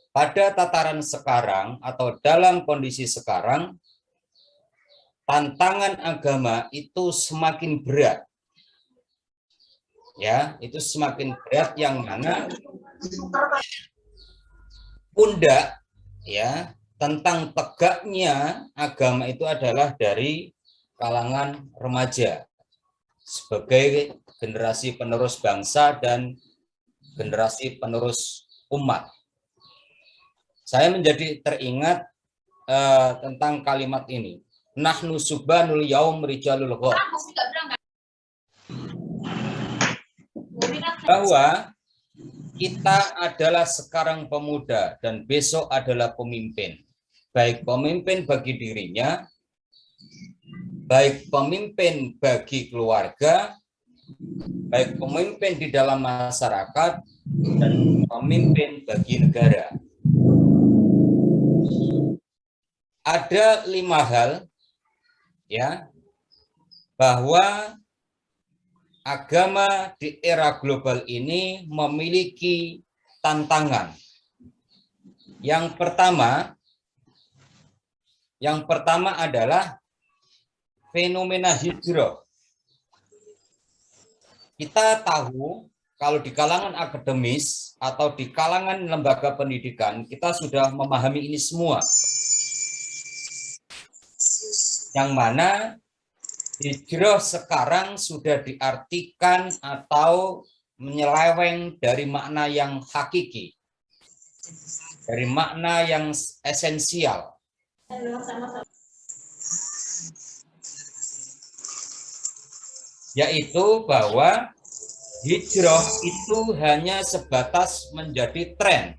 pada tataran sekarang atau dalam kondisi sekarang, tantangan agama itu semakin berat. Ya, itu semakin berat yang mana pundak ya tentang tegaknya agama itu adalah dari kalangan remaja sebagai generasi penerus bangsa dan generasi penerus umat. Saya menjadi teringat tentang kalimat ini. Nahnu subhanul yaum rijalul ghor. Bahwa kita adalah sekarang pemuda dan besok adalah pemimpin. Baik pemimpin bagi dirinya, baik pemimpin bagi keluarga, baik pemimpin di dalam masyarakat, dan pemimpin bagi negara. Ada 5 hal ya bahwa agama di era global ini memiliki tantangan. Yang pertama adalah fenomena hijrah. Kita tahu kalau di kalangan akademis atau di kalangan lembaga pendidikan kita sudah memahami ini semua. Yang mana hijrah sekarang sudah diartikan atau menyeleweng dari makna yang hakiki, dari makna yang esensial. Yaitu bahwa hijrah itu hanya sebatas menjadi tren.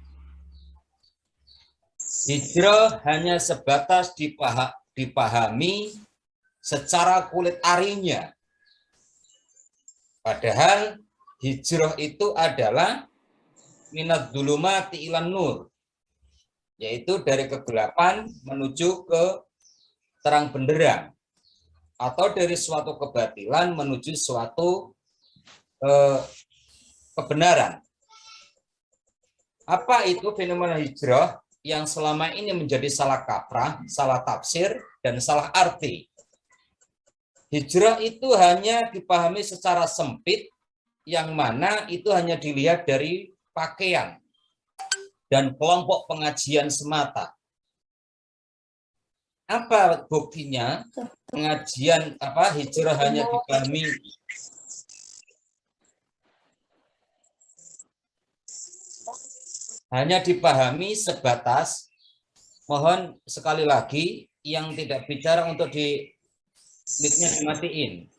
Hijrah hanya sebatas dipahami secara kulit arinya. Padahal hijrah itu adalah minad dzulumati ilan nur, yaitu dari kegelapan menuju ke terang benderang, atau dari suatu kebatilan menuju suatu kebenaran. Apa itu fenomena hijrah yang selama ini menjadi salah kaprah, salah tafsir, dan salah arti? Hijrah itu hanya dipahami secara sempit, yang mana itu hanya dilihat dari pakaian dan kelompok pengajian semata. Apa buktinya? Pengajian hijrah hanya dipahami sebatas, mohon sekali lagi yang tidak bicara untuk di mic-nya dimatiin.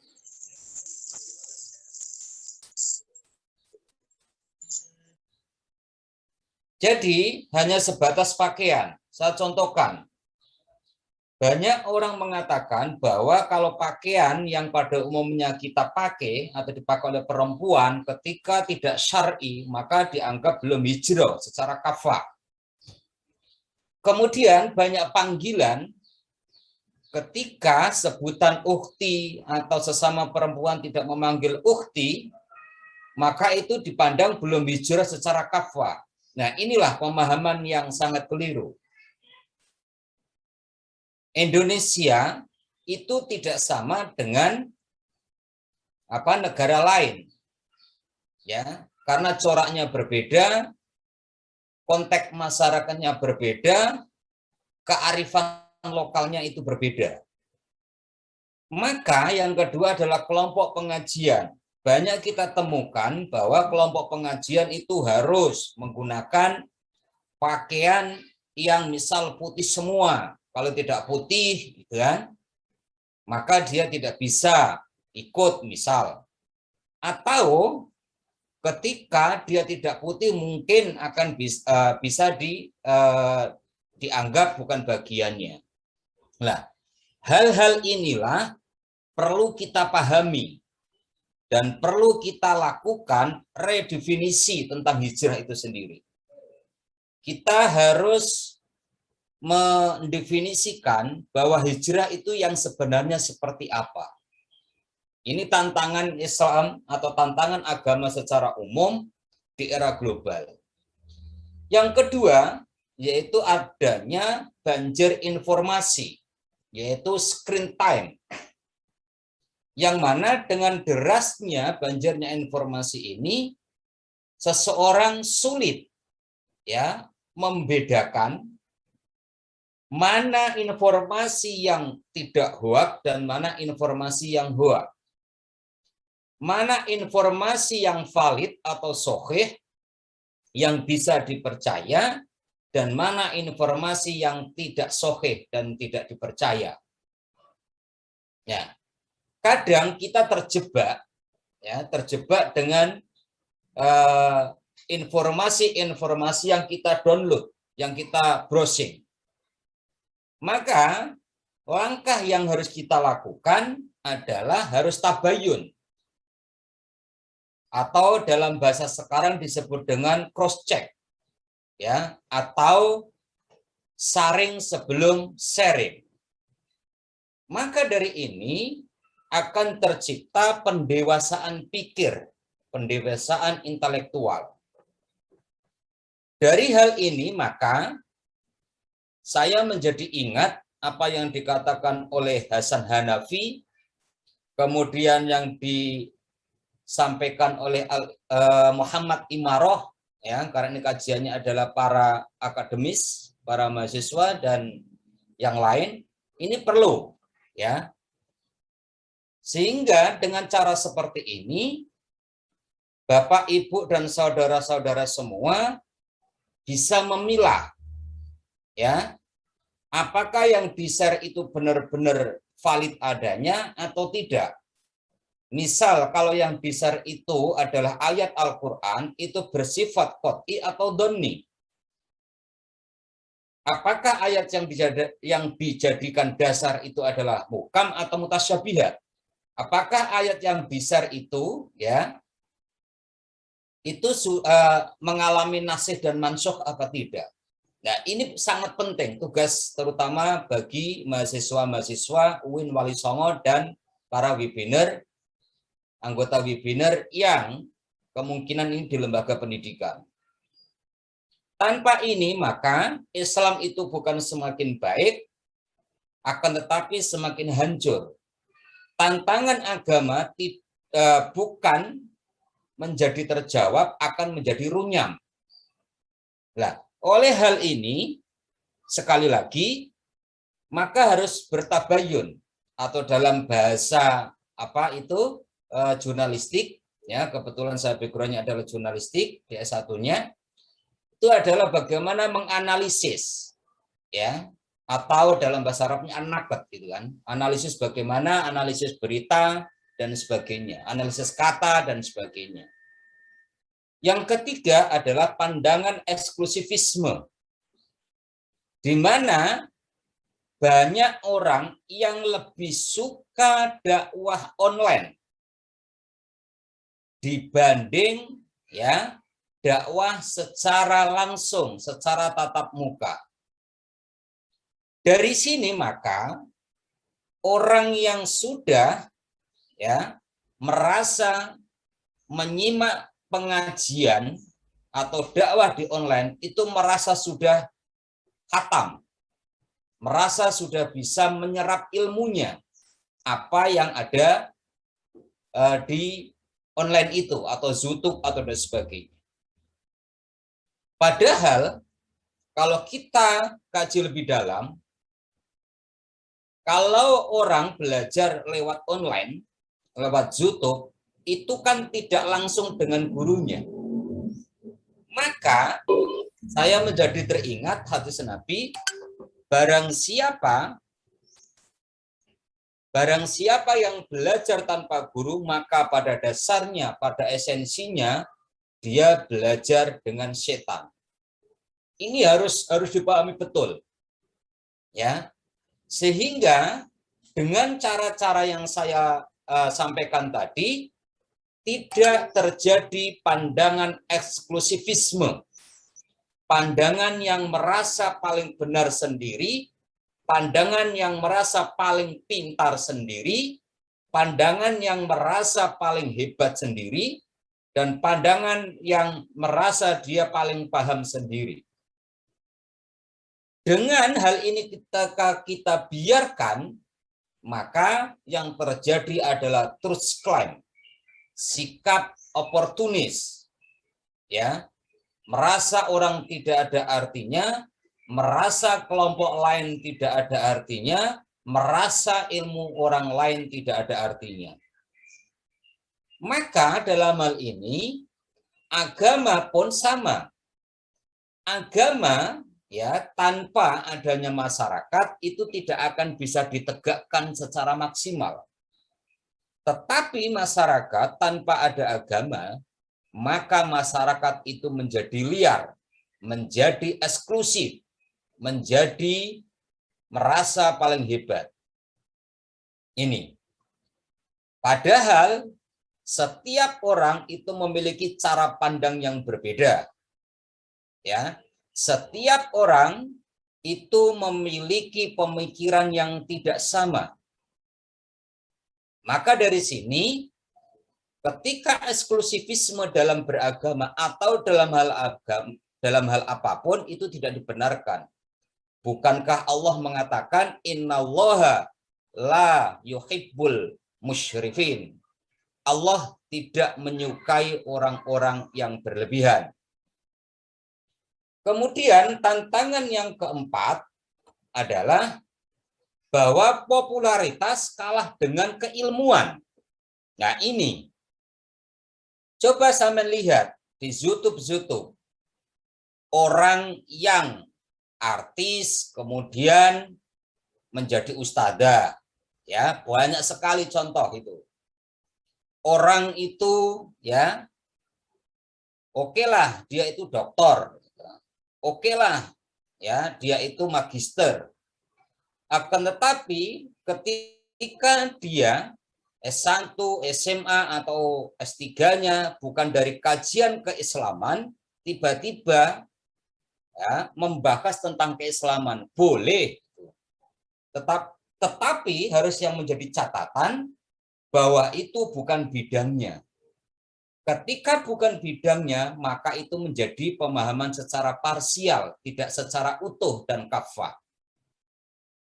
Jadi hanya sebatas pakaian. Saya contohkan. Banyak orang mengatakan bahwa kalau pakaian yang pada umumnya kita pakai atau dipakai oleh perempuan ketika tidak syar'i, maka dianggap belum hijrah secara kafah. Kemudian banyak panggilan ketika sebutan ukhti atau sesama perempuan tidak memanggil ukhti, maka itu dipandang belum hijrah secara kafah. Nah, inilah pemahaman yang sangat keliru. Indonesia itu tidak sama dengan negara lain, ya, karena coraknya berbeda, konteks masyarakatnya berbeda, kearifan lokalnya itu berbeda. Maka yang kedua adalah kelompok pengajian. Banyak kita temukan bahwa kelompok pengajian itu harus menggunakan pakaian yang misal putih semua. Kalau tidak putih, gitu kan, maka dia tidak bisa ikut misal. Atau ketika dia tidak putih mungkin akan bisa dianggap bukan bagiannya. Nah, hal-hal inilah perlu kita pahami dan perlu kita lakukan redefinisi tentang hijrah itu sendiri. Kita harus mendefinisikan bahwa hijrah itu yang sebenarnya seperti apa. Ini tantangan Islam atau tantangan agama secara umum di era global. Yang kedua, yaitu adanya banjir informasi, yaitu screen time. Yang mana dengan derasnya banjirnya informasi ini, seseorang sulit ya membedakan mana informasi yang tidak hoak dan mana informasi yang hoak. Mana informasi yang valid atau sahih yang bisa dipercaya dan mana informasi yang tidak sahih dan tidak dipercaya. Ya, kadang kita terjebak dengan informasi-informasi yang kita download, yang kita browsing. Maka langkah yang harus kita lakukan adalah harus tabayun, atau dalam bahasa sekarang disebut dengan cross check, ya, atau saring sebelum sharing. Maka dari ini akan tercipta pendewasaan pikir, pendewasaan intelektual. Dari hal ini maka saya menjadi ingat apa yang dikatakan oleh Hasan Hanafi, kemudian yang disampaikan oleh Muhammad Imaroh, ya, karena ini kajiannya adalah para akademis, para mahasiswa dan yang lain. Ini perlu, ya. Sehingga dengan cara seperti ini, Bapak, Ibu, dan saudara-saudara semua bisa memilah, ya, apakah yang di-share itu benar-benar valid adanya atau tidak. Misal kalau yang di-share itu adalah ayat Al-Quran, itu bersifat qot'i atau dhanni. Apakah ayat yang dijadikan dasar itu adalah muhkam atau mutasyabihat? Apakah ayat yang di-share itu, ya, itu mengalami nasikh dan mansukh apa tidak? Nah, ini sangat penting, tugas terutama bagi mahasiswa-mahasiswa UIN Wali Songo dan para webinar, anggota webinar yang kemungkinan ini di lembaga pendidikan. Tanpa ini, maka Islam itu bukan semakin baik, akan tetapi semakin hancur. Tantangan agama bukan menjadi terjawab, akan menjadi runyam. Nah, oleh hal ini, sekali lagi, maka harus bertabayun, atau dalam bahasa apa itu jurnalistik, ya, kebetulan saya backgroundnya adalah jurnalistik di S1-nya, itu adalah bagaimana menganalisis, ya, atau dalam bahasa Arabnya an-naqd, gitu kan, analisis bagaimana, analisis berita dan sebagainya, analisis kata dan sebagainya. Yang ketiga adalah pandangan eksklusivisme, di mana banyak orang yang lebih suka dakwah online dibanding, ya, dakwah secara langsung, secara tatap muka. Dari sini maka orang yang sudah, ya, merasa menyimak pengajian atau dakwah di online itu merasa sudah khatam, merasa sudah bisa menyerap ilmunya, apa yang ada di online itu, atau YouTube atau dan sebagainya. Padahal kalau kita kaji lebih dalam, kalau orang belajar lewat online, lewat YouTube, itu kan tidak langsung dengan gurunya. Maka saya menjadi teringat hadis Nabi, barang siapa yang belajar tanpa guru, maka pada dasarnya, pada esensinya, dia belajar dengan setan. Ini harus dipahami betul, ya. Sehingga dengan cara-cara yang saya sampaikan tadi, tidak terjadi pandangan eksklusivisme, pandangan yang merasa paling benar sendiri, pandangan yang merasa paling pintar sendiri, pandangan yang merasa paling hebat sendiri, dan pandangan yang merasa dia paling paham sendiri. Dengan hal ini kita biarkan, maka yang terjadi adalah truth claim, sikap oportunis, ya, merasa orang tidak ada artinya, merasa kelompok lain tidak ada artinya, merasa ilmu orang lain tidak ada artinya. Maka dalam hal ini agama pun sama. Agama ya tanpa adanya masyarakat itu tidak akan bisa ditegakkan secara maksimal. Tetapi masyarakat tanpa ada agama, maka masyarakat itu menjadi liar, menjadi eksklusif, menjadi merasa paling hebat. Ini. Padahal setiap orang itu memiliki cara pandang yang berbeda. Ya, setiap orang itu memiliki pemikiran yang tidak sama. Maka dari sini, ketika eksklusivisme dalam beragama atau dalam hal apapun itu tidak dibenarkan. Bukankah Allah mengatakan innallaha la yuhibbul musyrifin. Allah tidak menyukai orang-orang yang berlebihan. Kemudian tantangan yang keempat adalah bahwa popularitas kalah dengan keilmuan. Nah ini, coba sampai lihat di YouTube orang yang artis kemudian menjadi ustadzah, ya banyak sekali contoh itu. Orang itu ya oke lah dia itu doktor, oke lah ya dia itu magister. Akan tetapi ketika dia S1, SMA atau S3-nya bukan dari kajian keislaman, tiba-tiba ya, membahas tentang keislaman boleh, tetapi harus yang menjadi catatan bahwa itu bukan bidangnya. Ketika bukan bidangnya, maka itu menjadi pemahaman secara parsial, tidak secara utuh dan kafah.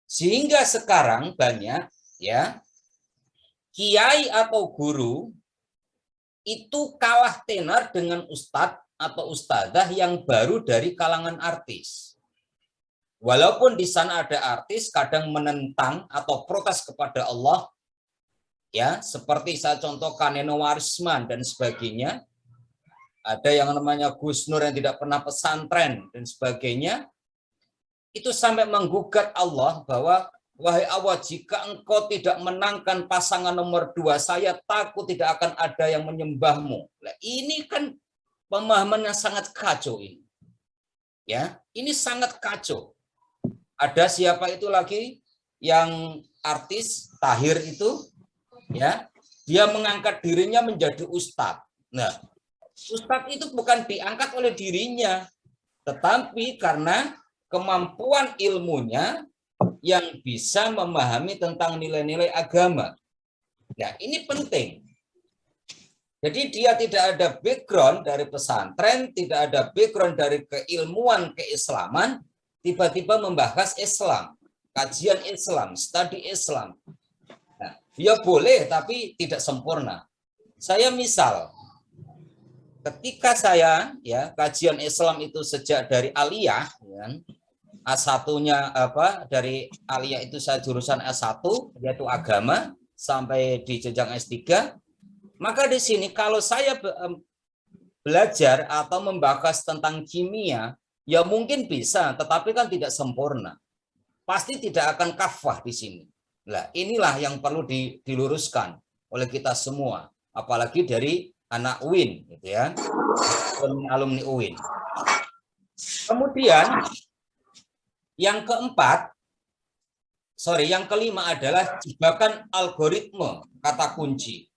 Sehingga sekarang banyak ya kiai atau guru itu kalah tenar dengan ustadz atau ustadzah yang baru dari kalangan artis. Walaupun di sana ada artis kadang menentang atau protes kepada Allah, ya seperti saya contohkan Neno Warisman dan sebagainya. Ada yang namanya Gus Nur yang tidak pernah pesantren dan sebagainya. Itu sampai menggugat Allah bahwa wahai Allah, jika engkau tidak menangkan pasangan nomor 2, saya takut tidak akan ada yang menyembahmu. Nah, ini kan pemahamannya sangat kacau ini. Ya, ini sangat kacau. Ada siapa itu lagi yang artis Tahir itu, ya, dia mengangkat dirinya menjadi ustadz. Nah, ustadz itu bukan diangkat oleh dirinya, tetapi karena kemampuan ilmunya yang bisa memahami tentang nilai-nilai agama. Nah, ini penting. Jadi dia tidak ada background dari pesantren, tidak ada background dari keilmuan keislaman, tiba-tiba membahas Islam, kajian Islam, studi Islam. Nah, dia boleh tapi tidak sempurna. Saya misal, ketika saya ya kajian Islam itu sejak dari aliyah, ya, A1-nya apa dari aliyah itu saya jurusan S1 yaitu agama sampai di jenjang S3. Maka di sini kalau saya belajar atau membahas tentang kimia, ya mungkin bisa, tetapi kan tidak sempurna. Pasti tidak akan kafah di sini. Nah, inilah yang perlu diluruskan oleh kita semua, apalagi dari anak UIN, gitu ya, alumni UIN. Kemudian yang keempat, yang kelima adalah jebakan algoritma kata kunci.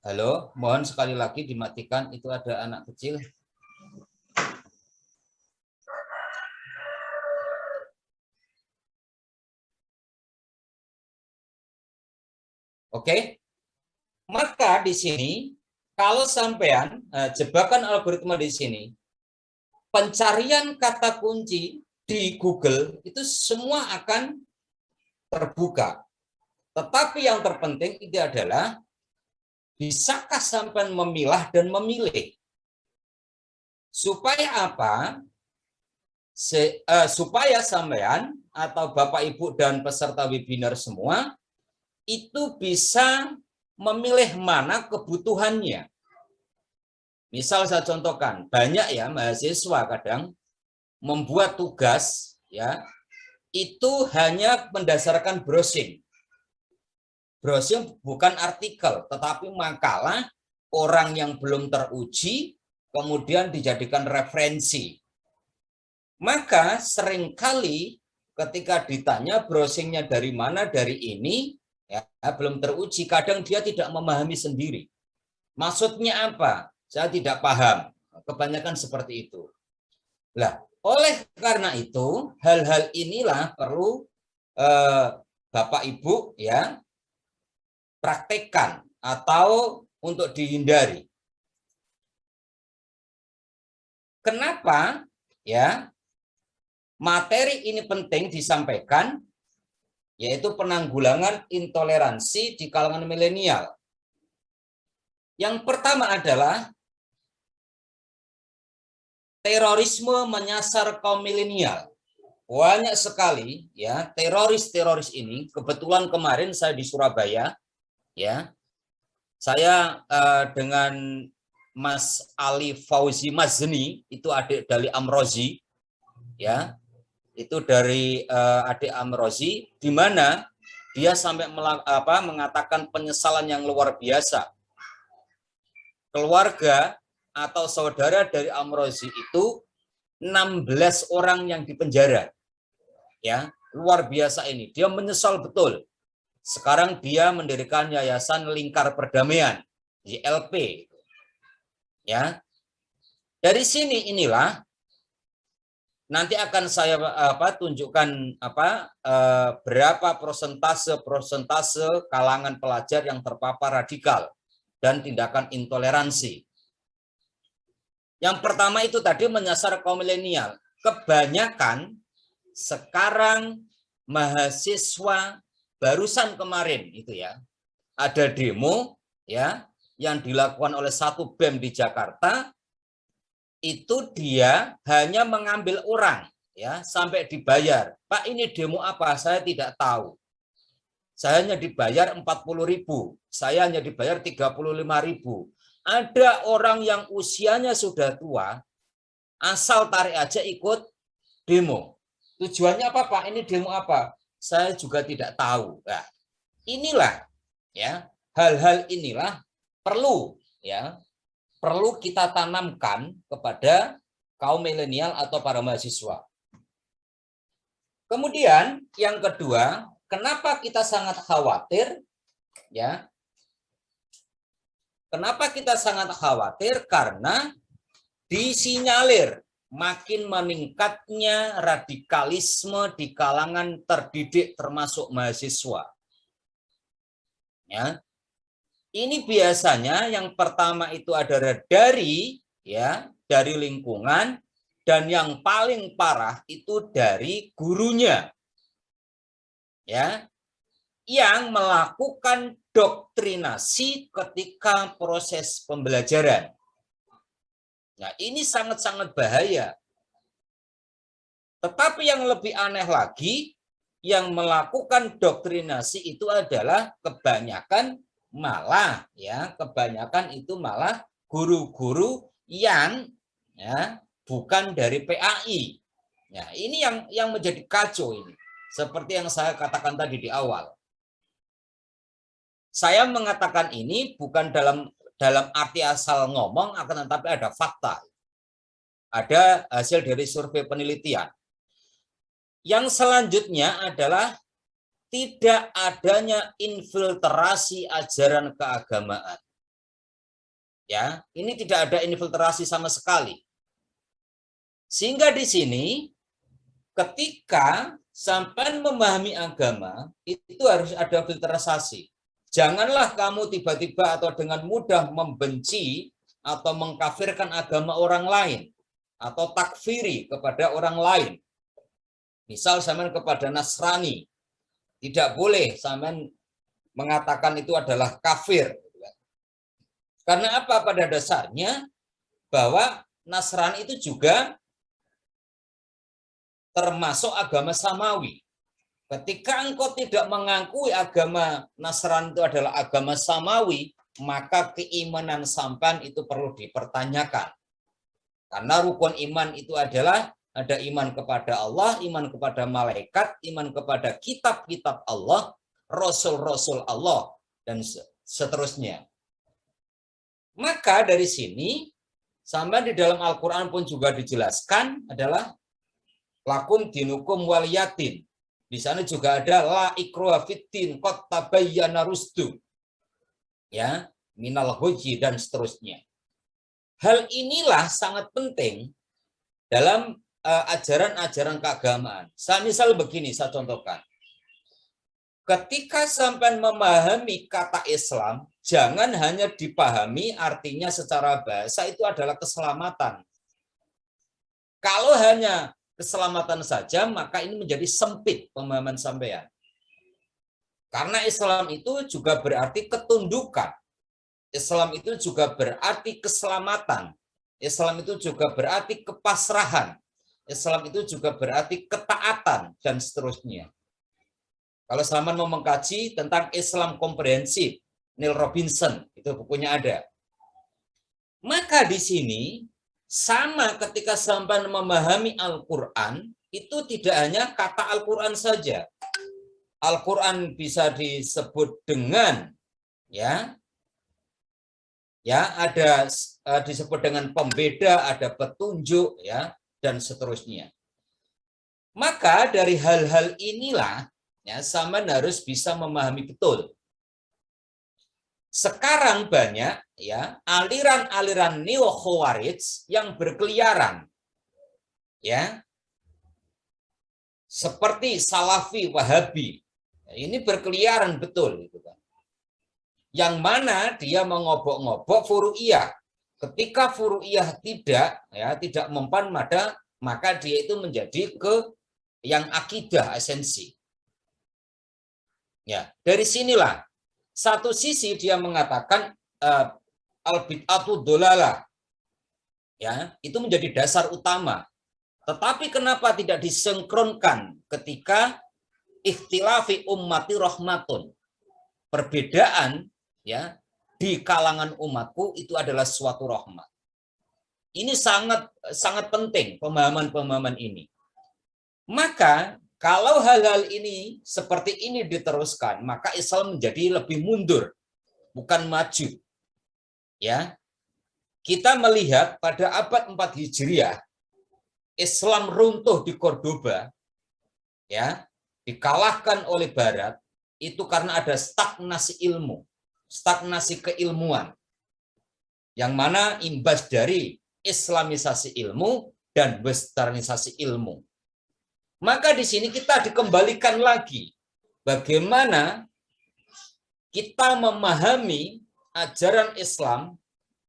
Halo, mohon sekali lagi dimatikan, itu ada anak kecil. Oke. Maka di sini kalau sampean jebakan algoritma di sini, pencarian kata kunci di Google itu semua akan terbuka. Tetapi yang terpenting itu adalah bisakah sampean memilah dan memilih. Supaya apa? Supaya sampean atau Bapak Ibu dan peserta webinar semua itu bisa memilih mana kebutuhannya. Misal saya contohkan, banyak ya mahasiswa kadang membuat tugas ya itu hanya berdasarkan browsing. Browsing bukan artikel, tetapi makalah orang yang belum teruji kemudian dijadikan referensi. Maka seringkali ketika ditanya browsingnya dari mana, dari ini, ya belum teruji, kadang dia tidak memahami sendiri. Maksudnya apa? Saya tidak paham. Kebanyakan seperti itu. Nah, oleh karena itu, hal-hal inilah perlu Bapak Ibu ya praktekkan atau untuk dihindari. Kenapa? Ya, materi ini penting disampaikan, yaitu penanggulangan intoleransi di kalangan milenial. Yang pertama adalah terorisme menyasar kaum milenial. Banyak sekali ya teroris ini. Kebetulan kemarin saya di Surabaya, ya, saya dengan Mas Ali Fauzi Mazni, itu adik dari Amrozi, ya, itu dari adik Amrozi, di mana dia sampai mengatakan penyesalan yang luar biasa. Keluarga atau saudara dari Amrozi itu 16 orang yang dipenjara, ya, luar biasa ini. Dia menyesal betul. Sekarang dia mendirikan Yayasan Lingkar Perdamaian, YLP, ya. Dari sini inilah nanti akan saya tunjukkan berapa persentase kalangan pelajar yang terpapar radikal dan tindakan intoleransi. Yang pertama itu tadi menyasar kaum milenial. Kebanyakan sekarang mahasiswa barusan kemarin itu ya, ada demo ya yang dilakukan oleh satu BEM di Jakarta, itu dia hanya mengambil orang ya sampai dibayar. Pak, ini demo apa? Saya tidak tahu. Saya hanya dibayar 40.000, saya hanya dibayar 35.000. Ada orang yang usianya sudah tua, asal tarik aja ikut demo. Tujuannya apa, Pak? Ini demo apa? Saya juga tidak tahu. Nah, inilah ya, hal-hal inilah perlu ya, perlu kita tanamkan kepada kaum milenial atau para mahasiswa. Kemudian yang kedua, kenapa kita sangat khawatir ya? Kenapa kita sangat khawatir? Karena disinyalir makin meningkatnya radikalisme di kalangan terdidik termasuk mahasiswa. Ya. Ini biasanya yang pertama itu adalah dari lingkungan, dan yang paling parah itu dari gurunya. Ya. Yang melakukan doktrinasi ketika proses pembelajaran. Nah, ini sangat-sangat bahaya. Tetapi yang lebih aneh lagi, yang melakukan doktrinasi itu adalah kebanyakan itu malah guru-guru yang bukan dari PAI. Nah, ini yang menjadi kacau ini. Seperti yang saya katakan tadi di awal. Saya mengatakan ini bukan dalam arti asal ngomong, akan tetapi ada fakta. Ada hasil dari survei penelitian. Yang selanjutnya adalah tidak adanya infiltrasi ajaran keagamaan. Ya, ini tidak ada infiltrasi sama sekali. Sehingga di sini ketika sampai memahami agama itu harus ada filtrasi. Janganlah kamu tiba-tiba atau dengan mudah membenci atau mengkafirkan agama orang lain atau takfiri kepada orang lain. Misal sampean kepada Nasrani, tidak boleh sampean mengatakan itu adalah kafir. Karena apa? Pada dasarnya bahwa Nasrani itu juga termasuk agama samawi. Ketika engkau tidak mengakui agama Nasrani itu adalah agama samawi, maka keimanan sampean itu perlu dipertanyakan. Karena rukun iman itu adalah ada iman kepada Allah, iman kepada malaikat, iman kepada kitab-kitab Allah, rasul-rasul Allah, dan seterusnya. Maka dari sini, sampai di dalam Al-Quran pun juga dijelaskan adalah lakum dinukum waliyatin. Di sana juga ada la ikruha fiddin qad tabayyana rusdu. Ya, minal ghayyi dan seterusnya. Hal inilah sangat penting dalam ajaran-ajaran keagamaan. Misal begini, saya contohkan. Ketika sampai memahami kata Islam, jangan hanya dipahami artinya secara bahasa itu adalah keselamatan. Kalau hanya keselamatan saja, maka ini menjadi sempit pemahaman sampean. Karena Islam itu juga berarti ketundukan. Islam itu juga berarti keselamatan. Islam itu juga berarti kepasrahan. Islam itu juga berarti ketaatan dan seterusnya. Kalau sampean mau mengkaji tentang Islam komprehensif, Neil Robinson, itu bukunya ada. Maka di sini sama ketika sampean memahami Al-Qur'an, itu tidak hanya kata Al-Qur'an saja. Al-Qur'an bisa disebut dengan ada disebut dengan pembeda, ada petunjuk, ya, dan seterusnya. Maka dari hal-hal inilah sampean harus bisa memahami betul. Sekarang banyak aliran-aliran neo-khawarij yang berkeliaran, seperti Salafi, Wahabi. Ini berkeliaran betul, gitu kan. Yang mana dia mengobok-ngobok furu'iyah. Ketika furu'iyah tidak mempan maka dia itu menjadi yang akidah esensi. Ya, dari sinilah satu sisi dia mengatakan al-bid'atu dolalah. Ya, itu menjadi dasar utama. Tetapi kenapa tidak disinkronkan ketika ikhtilafi ummati rahmatun? Perbedaan di kalangan umatku itu adalah suatu rahmat. Ini sangat penting pemahaman-pemahaman ini. Maka kalau hal-hal ini seperti ini diteruskan, maka Islam menjadi lebih mundur, bukan maju. Ya. Kita melihat pada abad 4 Hijriah, Islam runtuh di Cordoba, dikalahkan oleh Barat, itu karena ada stagnasi ilmu, stagnasi keilmuan, yang mana imbas dari islamisasi ilmu dan westernisasi ilmu. Maka di sini kita dikembalikan lagi bagaimana kita memahami ajaran Islam,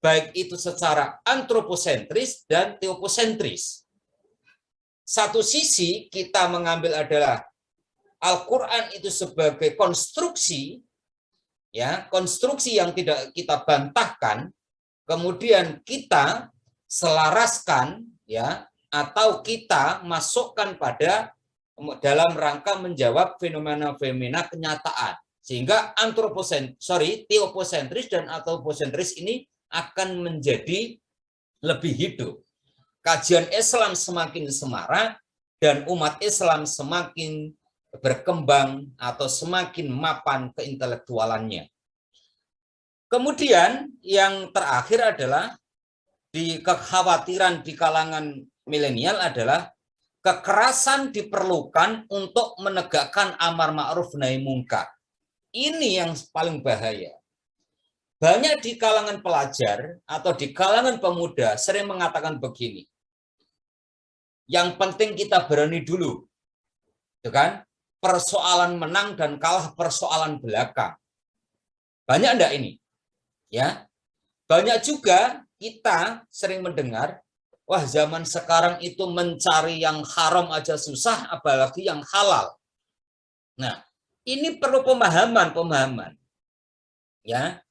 baik itu secara antroposentris dan teoposentris. Satu sisi kita mengambil adalah Al-Quran itu sebagai konstruksi, konstruksi yang tidak kita bantahkan, kemudian kita selaraskan, atau kita masukkan pada dalam rangka menjawab fenomena-fenomena kenyataan, sehingga teoposentris dan antroposentris ini akan menjadi lebih hidup. Kajian Islam semakin semarak dan umat Islam semakin berkembang atau semakin mapan keintelektualannya. Kemudian yang terakhir adalah kekhawatiran di kalangan milenial adalah kekerasan diperlukan untuk menegakkan amar ma'ruf nahi mungkar. Ini yang paling bahaya. Banyak di kalangan pelajar atau di kalangan pemuda sering mengatakan begini, yang penting kita berani dulu, persoalan menang dan kalah persoalan belakang. Banyak enggak ini? Ya. Banyak juga kita sering mendengar, wah zaman sekarang itu mencari yang haram aja susah, apalagi yang halal. Nah, ini perlu pemahaman. Ya.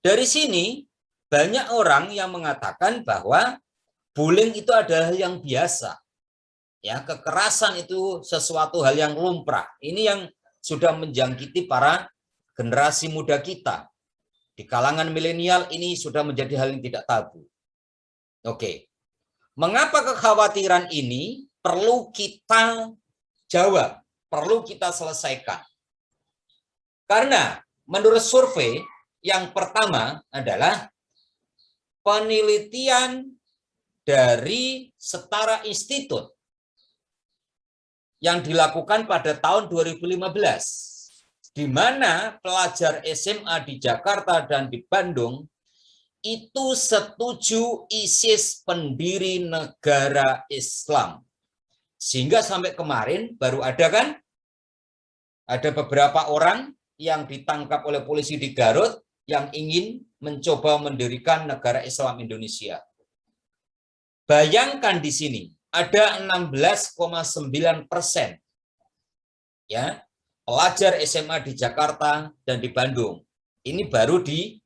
Dari sini banyak orang yang mengatakan bahwa bullying itu adalah yang biasa. Ya, kekerasan itu sesuatu hal yang lumrah. Ini yang sudah menjangkiti para generasi muda kita. Di kalangan milenial ini sudah menjadi hal yang tidak tabu. Oke. Mengapa kekhawatiran ini perlu kita jawab, perlu kita selesaikan? Karena menurut survei yang pertama adalah penelitian dari Setara Institut yang dilakukan pada tahun 2015, di mana pelajar SMA di Jakarta dan di Bandung itu setuju ISIS pendiri negara Islam. Sehingga sampai kemarin baru ada kan, ada beberapa orang yang ditangkap oleh polisi di Garut yang ingin mencoba mendirikan negara Islam Indonesia. Bayangkan di sini, ada 16,9% ya pelajar SMA di Jakarta dan di Bandung. Ini baru di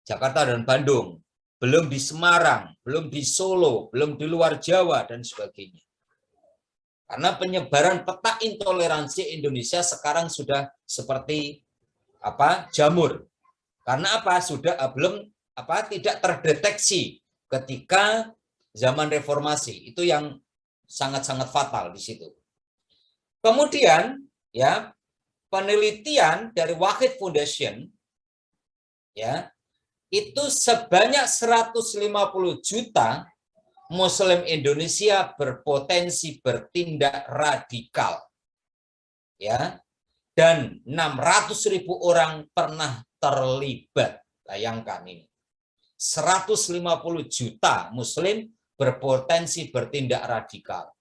Jakarta dan Bandung, belum di Semarang, belum di Solo, belum di luar Jawa dan sebagainya. Karena penyebaran peta intoleransi Indonesia sekarang sudah seperti jamur. Karena sudah tidak terdeteksi ketika zaman reformasi, itu yang sangat-sangat fatal di situ. Kemudian ya penelitian dari Wahid Foundation ya itu sebanyak 150 juta Muslim Indonesia berpotensi bertindak radikal ya, dan 600.000 orang pernah terlibat. Bayangkan ini, 150 juta Muslim berpotensi bertindak radikal.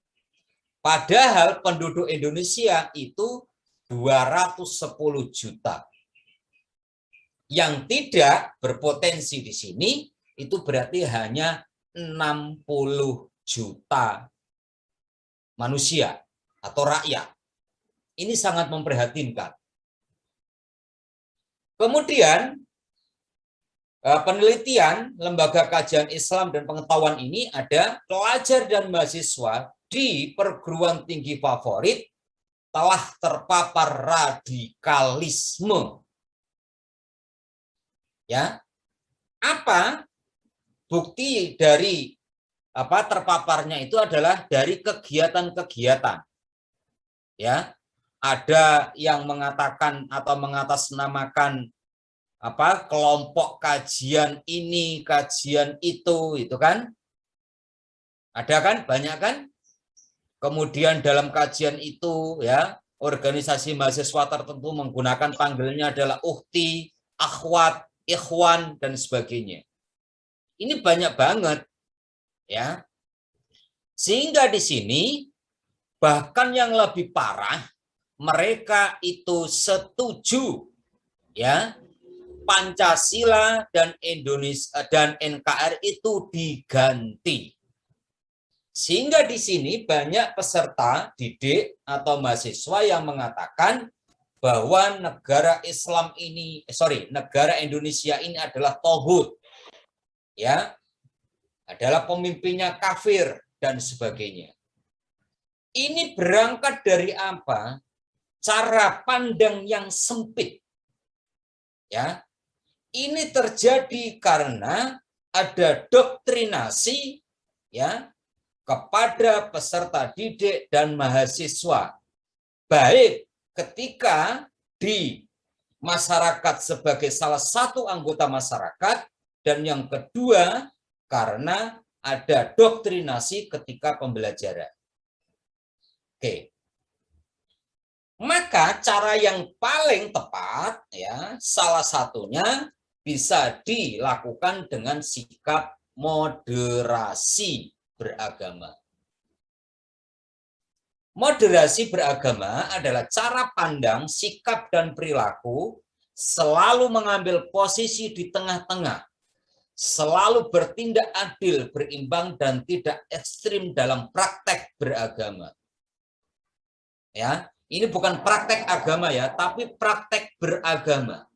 Padahal penduduk Indonesia itu 210 juta. Yang tidak berpotensi di sini itu berarti hanya 60 juta manusia atau rakyat. Ini sangat memprihatinkan. Kemudian penelitian Lembaga Kajian Islam dan Pengetahuan ini ada pelajar dan mahasiswa di perguruan tinggi favorit telah terpapar radikalisme. Ya. Apa bukti dari terpaparnya itu adalah dari kegiatan-kegiatan. Ya. Ada yang mengatakan atau mengatasnamakan kelompok kajian ini, kajian itu kan? Ada kan? Banyak kan? Kemudian dalam kajian itu ya, organisasi mahasiswa tertentu menggunakan panggilnya adalah ukhti, akhwat, ikhwan dan sebagainya. Ini banyak banget ya. Sehingga di sini bahkan yang lebih parah, mereka itu setuju ya Pancasila dan Indonesia dan NKRI itu diganti. Sehingga di sini banyak peserta didik atau mahasiswa yang mengatakan bahwa negara Indonesia ini adalah tauhid. Ya. Adalah pemimpinnya kafir dan sebagainya. Ini berangkat dari apa? Cara pandang yang sempit. Ya. Ini terjadi karena ada doktrinasi ya kepada peserta didik dan mahasiswa, baik ketika di masyarakat sebagai salah satu anggota masyarakat, dan yang kedua karena ada doktrinasi ketika pembelajaran. Oke. Maka cara yang paling tepat ya salah satunya bisa dilakukan dengan sikap moderasi beragama. Moderasi beragama adalah cara pandang, sikap dan perilaku selalu mengambil posisi di tengah-tengah, selalu bertindak adil, berimbang, dan tidak ekstrim dalam praktek beragama. Ya, ini bukan praktek agama ya, tapi praktek beragama.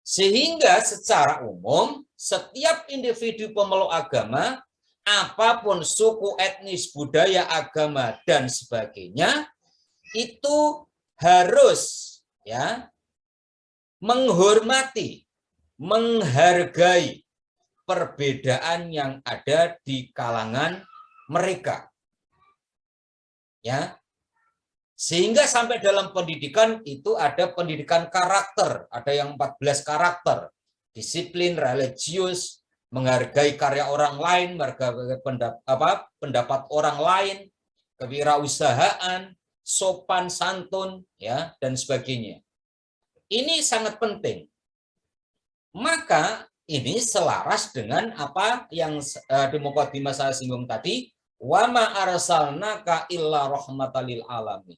Sehingga secara umum, setiap individu pemeluk agama, apapun suku, etnis, budaya, agama, dan sebagainya, itu harus ya menghormati, menghargai perbedaan yang ada di kalangan mereka. Ya. Sehingga sampai dalam pendidikan itu ada pendidikan karakter, ada yang 14 karakter, disiplin, religius, menghargai karya orang lain, menghargai pendapat orang lain, kewirausahaan, sopan santun, ya, dan sebagainya. Ini sangat penting. Maka ini selaras dengan apa yang di mukadimah saya singgung tadi, wa ma arsalnaka illa rahmatan lil alamin.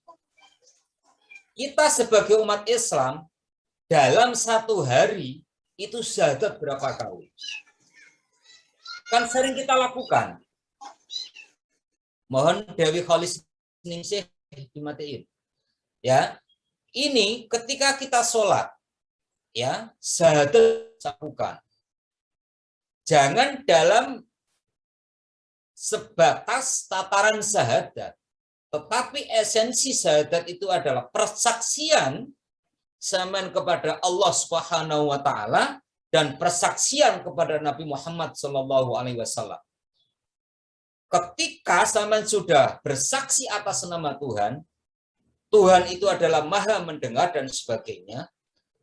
Kita sebagai umat Islam dalam satu hari itu syahadat berapa kali? Kan sering kita lakukan. Mohon Dewi Khalis Ningsih dimatiin. Ya, ini ketika kita sholat, ya syahadat lakukan. Jangan dalam sebatas tataran syahadat. Tetapi esensi syahadat itu adalah persaksian zaman kepada Allah Subhanahu wa taala dan persaksian kepada Nabi Muhammad sallallahu alaihi wasallam. Ketika zaman sudah bersaksi atas nama Tuhan, Tuhan itu adalah Maha mendengar dan sebagainya,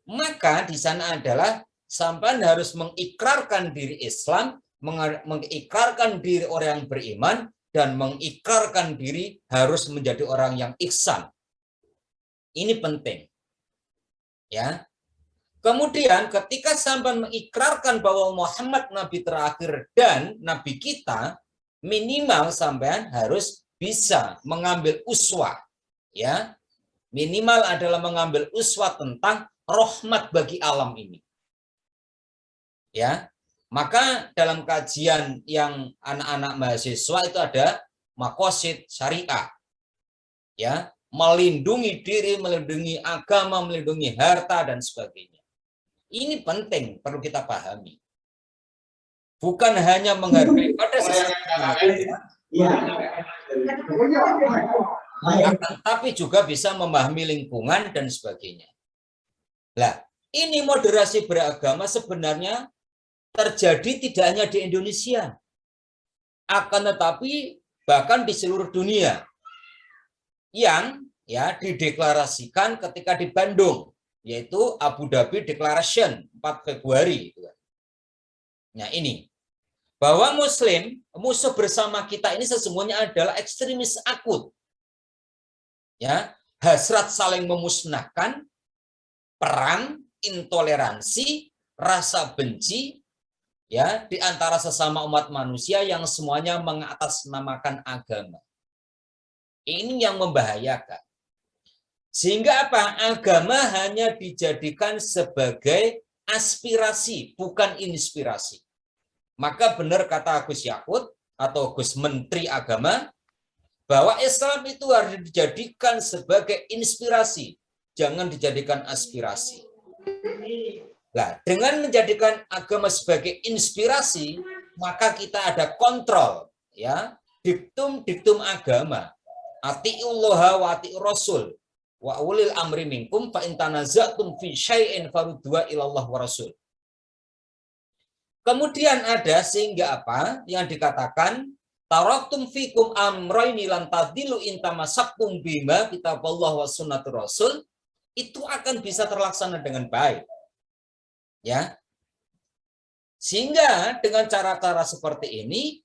maka di sana adalah sampean harus mengikrarkan diri Islam, mengikrarkan diri orang yang beriman, dan mengikrarkan diri harus menjadi orang yang ihsan. Ini penting. Ya. Kemudian ketika sampai mengikrarkan bahwa Muhammad Nabi terakhir dan Nabi kita, minimal sampean harus bisa mengambil uswah. Ya. Minimal adalah mengambil uswah tentang rahmat bagi alam ini. Ya. Maka dalam kajian yang anak-anak mahasiswa itu ada maqasid syariah. Ya, melindungi diri, melindungi agama, melindungi harta dan sebagainya. Ini penting, perlu kita pahami. Bukan hanya menghargai pada sesama, tapi juga bisa memahami lingkungan dan sebagainya. Nah, ini moderasi beragama sebenarnya terjadi tidak hanya di Indonesia, akan tetapi bahkan di seluruh dunia yang ya dideklarasikan ketika di Bandung, yaitu Abu Dhabi Declaration 4 Februari. Nah ini, bahwa Muslim, musuh bersama kita ini sesungguhnya adalah ekstremis akut, ya, hasrat saling memusnahkan, perang, intoleransi, rasa benci, ya, di antara sesama umat manusia yang semuanya mengatasnamakan agama. Ini yang membahayakan. Sehingga apa? Agama hanya dijadikan sebagai aspirasi, bukan inspirasi. Maka benar kata Gus Yakut atau Gus Menteri Agama, bahwa Islam itu harus dijadikan sebagai inspirasi, jangan dijadikan aspirasi. Nah, dengan menjadikan agama sebagai inspirasi, maka kita ada kontrol, ya, diktum-diktum agama. Atiullaha wa atiur rasul wa ulil amri minkum fa in tanazatum fi syai'in farudduha ilallah wa rasul. Kemudian ada sehingga apa yang dikatakan taraktum fikum amraini lan tadillu in tamassaktum bima kitaballah wa sunnatur rasul, itu akan bisa terlaksana dengan baik. Ya, sehingga dengan cara-cara seperti ini,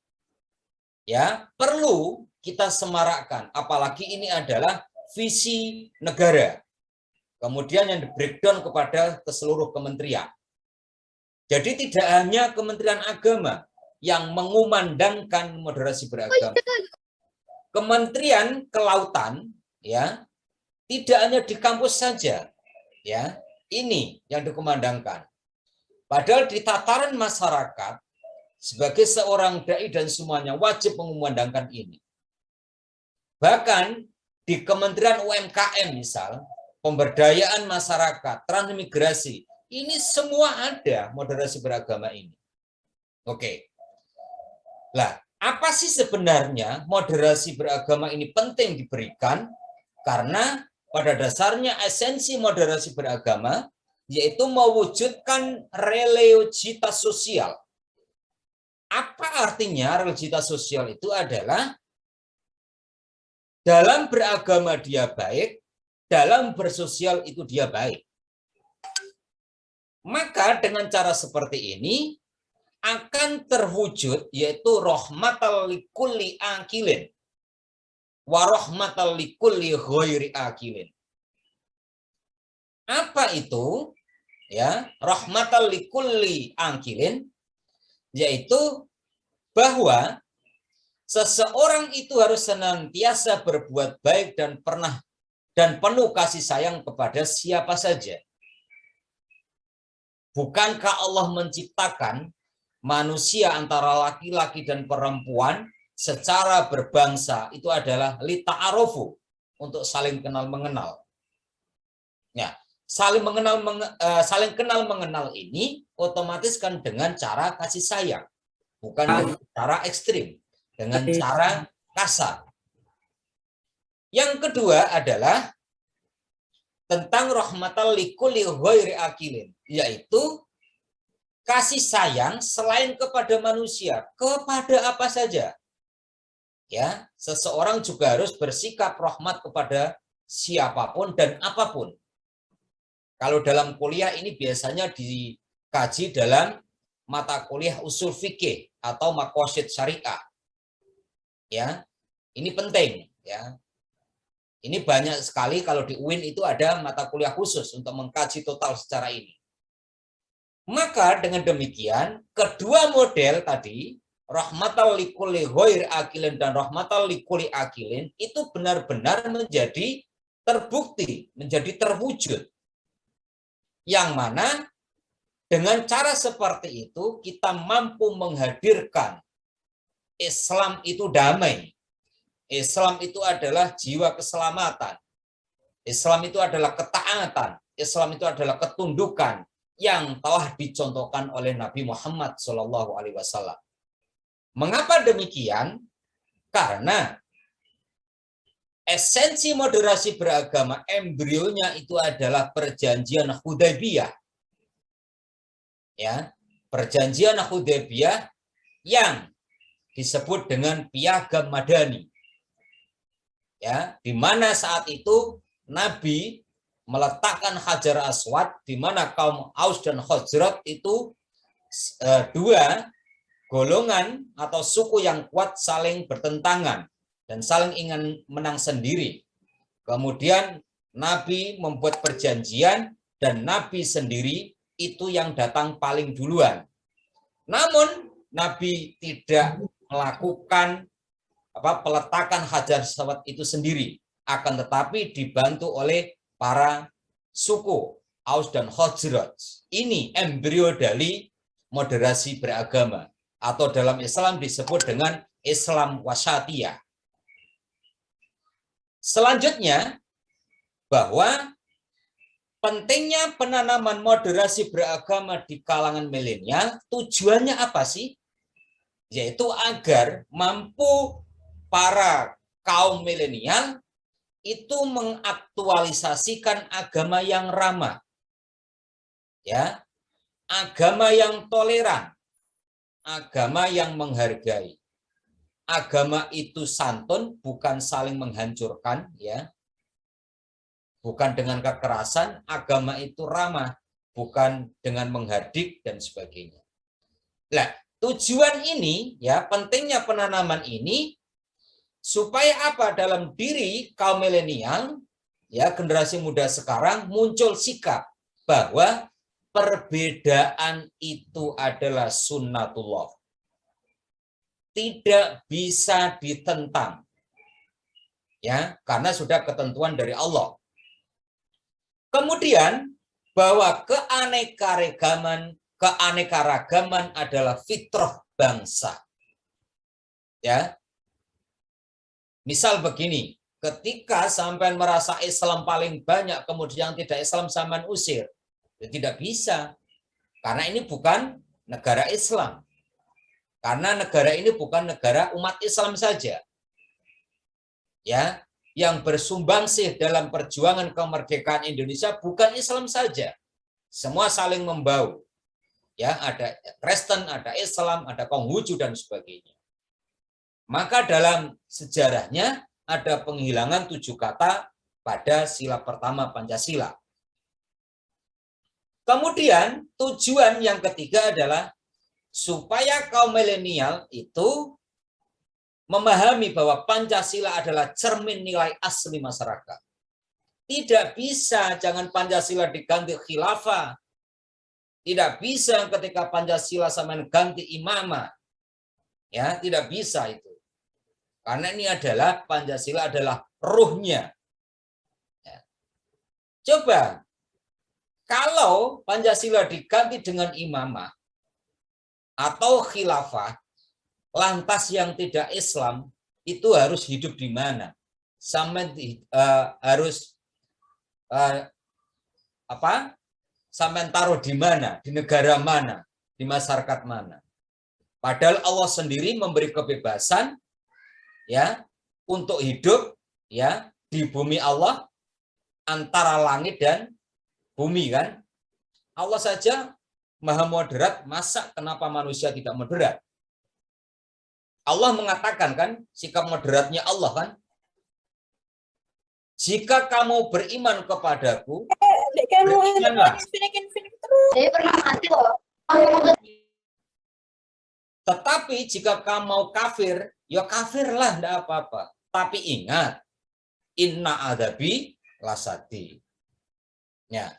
ya perlu kita semarakkan. Apalagi ini adalah visi negara. Kemudian yang di-breakdown kepada ke seluruh kementerian. Jadi tidak hanya Kementerian Agama yang mengumandangkan moderasi beragama. Kementerian Kelautan, ya, tidak hanya di kampus saja, ya. Ini yang dikumandangkan. Padahal di tataran masyarakat, sebagai seorang dai dan semuanya wajib mengumandangkan ini. Bahkan di Kementerian UMKM misal, pemberdayaan masyarakat, transmigrasi, ini semua ada moderasi beragama ini. Oke. Lah, apa sih sebenarnya moderasi beragama ini penting diberikan? Karena pada dasarnya esensi moderasi beragama yaitu mewujudkan religiositas sosial. Apa artinya religiositas sosial? Itu adalah dalam beragama dia baik, dalam bersosial itu dia baik. Maka dengan cara seperti ini akan terwujud yaitu rahmatal likulli akilin wa rahmatal likulli ghairi akilin. Apa itu? Ya, rahmatal likulli akilin yaitu bahwa seseorang itu harus senantiasa berbuat baik dan penuh kasih sayang kepada siapa saja. Bukankah Allah menciptakan manusia antara laki-laki dan perempuan secara berbangsa itu adalah lita'arufu, untuk saling kenal mengenal. Ya, saling kenal mengenal ini otomatis kan dengan cara kasih sayang, bukan dengan cara ekstrim, dengan cara kasar. Yang kedua adalah tentang rahmatal likulli ghairi akilin, yaitu kasih sayang selain kepada manusia, kepada apa saja. Ya, seseorang juga harus bersikap rahmat kepada siapapun dan apapun. Kalau dalam kuliah ini biasanya dikaji dalam mata kuliah usul fikih atau maqasid syariah. Ya, ini penting. Ya, ini banyak sekali kalau di UIN itu ada mata kuliah khusus untuk mengkaji total secara ini. Maka dengan demikian, kedua model tadi, rahmatal likulli ghairi akilin dan rahmatal likulli akilin, itu benar-benar menjadi terbukti, menjadi terwujud. Yang mana dengan cara seperti itu kita mampu menghadirkan Islam itu damai. Islam itu adalah jiwa keselamatan. Islam itu adalah ketaatan. Islam itu adalah ketundukan yang telah dicontohkan oleh Nabi Muhammad SAW. Mengapa demikian? Karena esensi moderasi beragama, embrionya itu adalah perjanjian Hudaybiyah. Ya, perjanjian Hudaybiyah yang disebut dengan Piagam Madani. Ya, di mana saat itu Nabi meletakkan Hajar Aswad, di mana kaum Aus dan Khazraj itu dua golongan atau suku yang kuat saling bertentangan dan saling ingin menang sendiri. Kemudian Nabi membuat perjanjian dan Nabi sendiri itu yang datang paling duluan. Namun Nabi tidak melakukan peletakan Hajar Aswad itu sendiri, akan tetapi dibantu oleh para suku Aus dan Khazraj. Ini embrio dari moderasi beragama, atau dalam Islam disebut dengan Islam wasatiyah. Selanjutnya, bahwa pentingnya penanaman moderasi beragama di kalangan milenial, tujuannya apa sih? Yaitu agar mampu para kaum milenial itu mengaktualisasikan agama yang ramah, ya, agama yang toleran, agama yang menghargai. Agama itu santun, bukan saling menghancurkan, ya, bukan dengan kekerasan. Agama itu ramah, bukan dengan menghardik dan sebagainya. Nah, tujuan ini, ya, pentingnya penanaman ini supaya apa? Dalam diri kaum milenial, ya, generasi muda sekarang muncul sikap bahwa perbedaan itu adalah sunnatullah, tidak bisa ditentang, ya, karena sudah ketentuan dari Allah. Kemudian bahwa keanekaragaman adalah fitrah bangsa. Ya. Misal begini, ketika sampean merasa Islam paling banyak, kemudian tidak Islam sampean usir. Ya, tidak bisa. Karena ini bukan negara Islam. Karena negara ini bukan negara umat Islam saja. Ya, yang bersumbangsih dalam perjuangan kemerdekaan Indonesia bukan Islam saja. Semua saling membau. Ya, ada Kristen, ada Islam, ada Konghucu dan sebagainya. Maka dalam sejarahnya ada penghilangan 7 kata pada sila pertama Pancasila. Kemudian tujuan yang ketiga adalah supaya kaum milenial itu memahami bahwa Pancasila adalah cermin nilai asli masyarakat. Tidak bisa, jangan Pancasila diganti khilafah. Tidak bisa ketika Pancasila sama ganti imamah. Ya, tidak bisa itu. Karena ini adalah Pancasila adalah ruhnya. Ya. Coba, kalau Pancasila diganti dengan imamah atau khilafah, lantas yang tidak Islam itu harus hidup di mana? Sampai harus sampai taruh di mana? Di negara mana? Di masyarakat mana? Padahal Allah sendiri memberi kebebasan ya untuk hidup ya di bumi Allah antara langit dan bumi kan. Allah saja Maha moderat, masa kenapa manusia tidak moderat? Allah mengatakan kan, sikap moderatnya Allah kan, jika kamu beriman kepadaku, berimanlah. Tetapi jika kamu mau kafir, ya kafirlah, tidak apa-apa. Tapi ingat, inna adabi lasadi. Ya.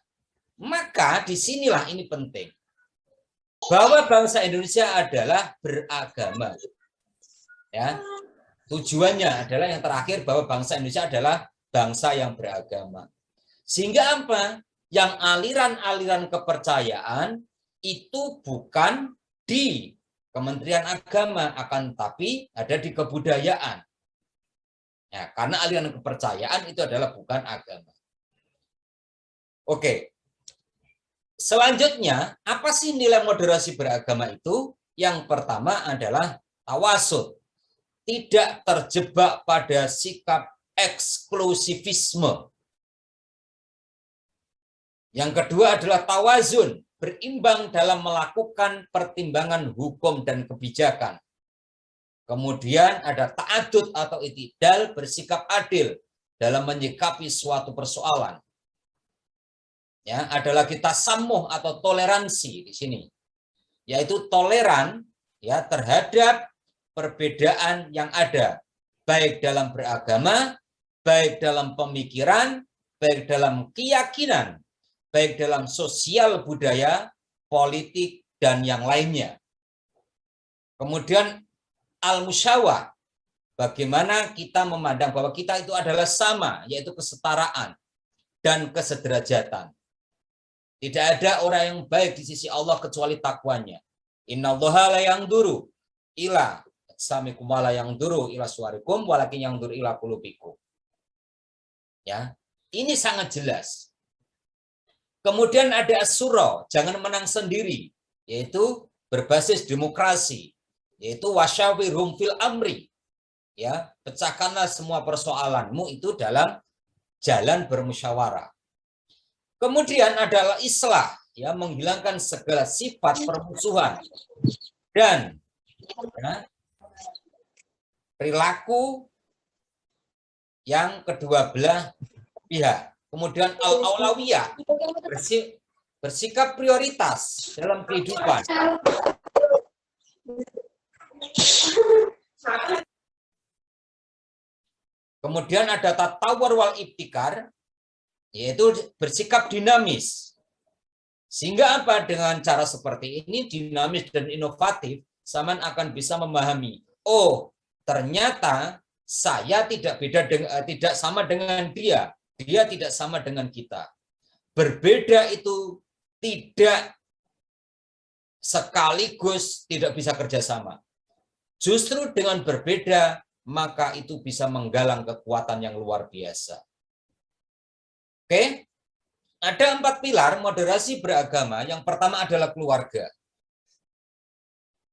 Maka disinilah ini penting. Bahwa bangsa Indonesia adalah beragama. Ya, tujuannya adalah yang terakhir bahwa bangsa Indonesia adalah bangsa yang beragama. Sehingga apa? Yang aliran-aliran kepercayaan itu bukan di Kementerian Agama, akan tapi ada di kebudayaan. Ya, karena aliran kepercayaan itu adalah bukan agama. Oke. Selanjutnya, apa sih nilai moderasi beragama itu? Yang pertama adalah tawasud. Tidak terjebak pada sikap eksklusivisme. Yang kedua adalah tawazun, berimbang dalam melakukan pertimbangan hukum dan kebijakan. Kemudian ada ta'adud atau itidal, bersikap adil dalam menyikapi suatu persoalan. Ya, ada lagi tasamuh atau toleransi di sini. Yaitu toleran ya terhadap perbedaan yang ada, baik dalam beragama, baik dalam pemikiran, baik dalam keyakinan, baik dalam sosial budaya, politik, dan yang lainnya. Kemudian al-musyawah, bagaimana kita memandang bahwa kita itu adalah sama, yaitu kesetaraan dan kesederajatan. Tidak ada orang yang baik di sisi Allah kecuali takwanya. Innallaha la yanzuru ila samikum wala yanzuru ila suwarikum walakin yanzuru ila qulubikum. Ya, ini sangat jelas. Kemudian ada as-sura, jangan menang sendiri, yaitu berbasis demokrasi, yaitu wasyawirhum fil amri. Ya, pecahkanlah semua persoalanmu itu dalam jalan bermusyawarah. Kemudian adalah islah, ya, menghilangkan segala sifat permusuhan dan ya, perilaku yang kedua belah pihak. Kemudian al-aulawiyah, bersikap prioritas dalam kehidupan. Kemudian ada tatawur wal ibtikar, yaitu bersikap dinamis. Sehingga apa? Dengan cara seperti ini, dinamis dan inovatif, Saman akan bisa memahami, oh, ternyata saya tidak beda dengan, tidak sama dengan dia tidak sama dengan kita. berbeda itu tidak sekaligus tidak bisa kerjasama. Justru dengan berbeda, maka itu bisa menggalang kekuatan yang luar biasa. Oke, ada 4 pilar moderasi beragama. Yang pertama adalah keluarga.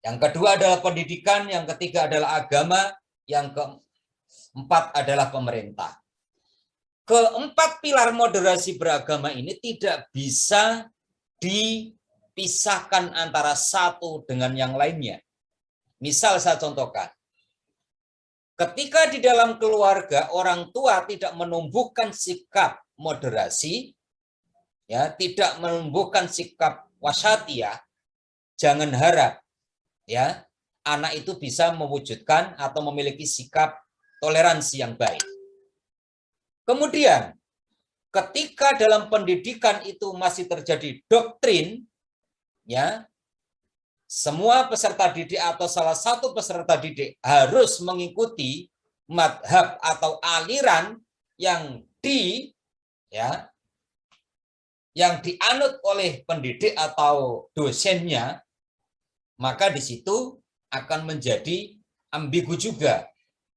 Yang kedua adalah pendidikan, yang ketiga adalah agama, yang keempat adalah pemerintah. Keempat pilar moderasi beragama ini tidak bisa dipisahkan antara satu dengan yang lainnya. Misal saya contohkan, ketika di dalam keluarga orang tua tidak menumbuhkan sikap moderasi, ya, tidak menumbuhkan sikap wasatiyah, jangan harap ya anak itu bisa mewujudkan atau memiliki sikap toleransi yang baik. Kemudian ketika dalam pendidikan itu masih terjadi doktrin, ya, semua peserta didik atau salah satu peserta didik harus mengikuti madhab atau aliran yang dianut oleh pendidik atau dosennya, maka di situ akan menjadi ambigu juga.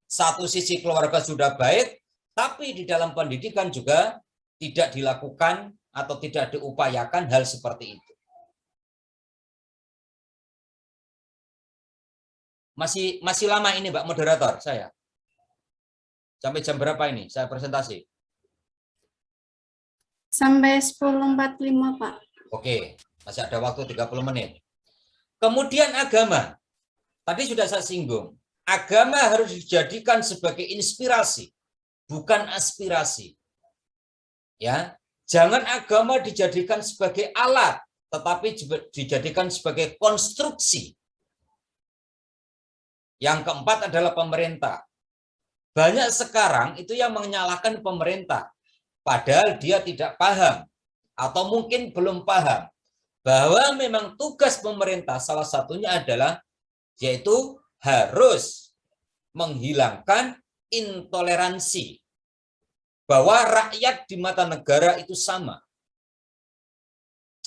Satu sisi keluarga sudah baik, tapi di dalam pendidikan juga tidak dilakukan atau tidak diupayakan hal seperti itu. Masih lama ini, Mbak Moderator, saya. Sampai jam berapa ini saya presentasi? Sampai 10.45, Pak. Oke, masih ada waktu 30 menit. Kemudian agama. Tadi sudah saya singgung. Agama harus dijadikan sebagai inspirasi, bukan aspirasi. Ya, jangan agama dijadikan sebagai alat, tetapi dijadikan sebagai konstruksi. Yang keempat adalah pemerintah. Banyak sekarang itu yang menyalahkan pemerintah, padahal dia tidak paham atau mungkin belum paham bahwa memang tugas pemerintah salah satunya adalah yaitu harus menghilangkan intoleransi, bahwa rakyat di mata negara itu sama.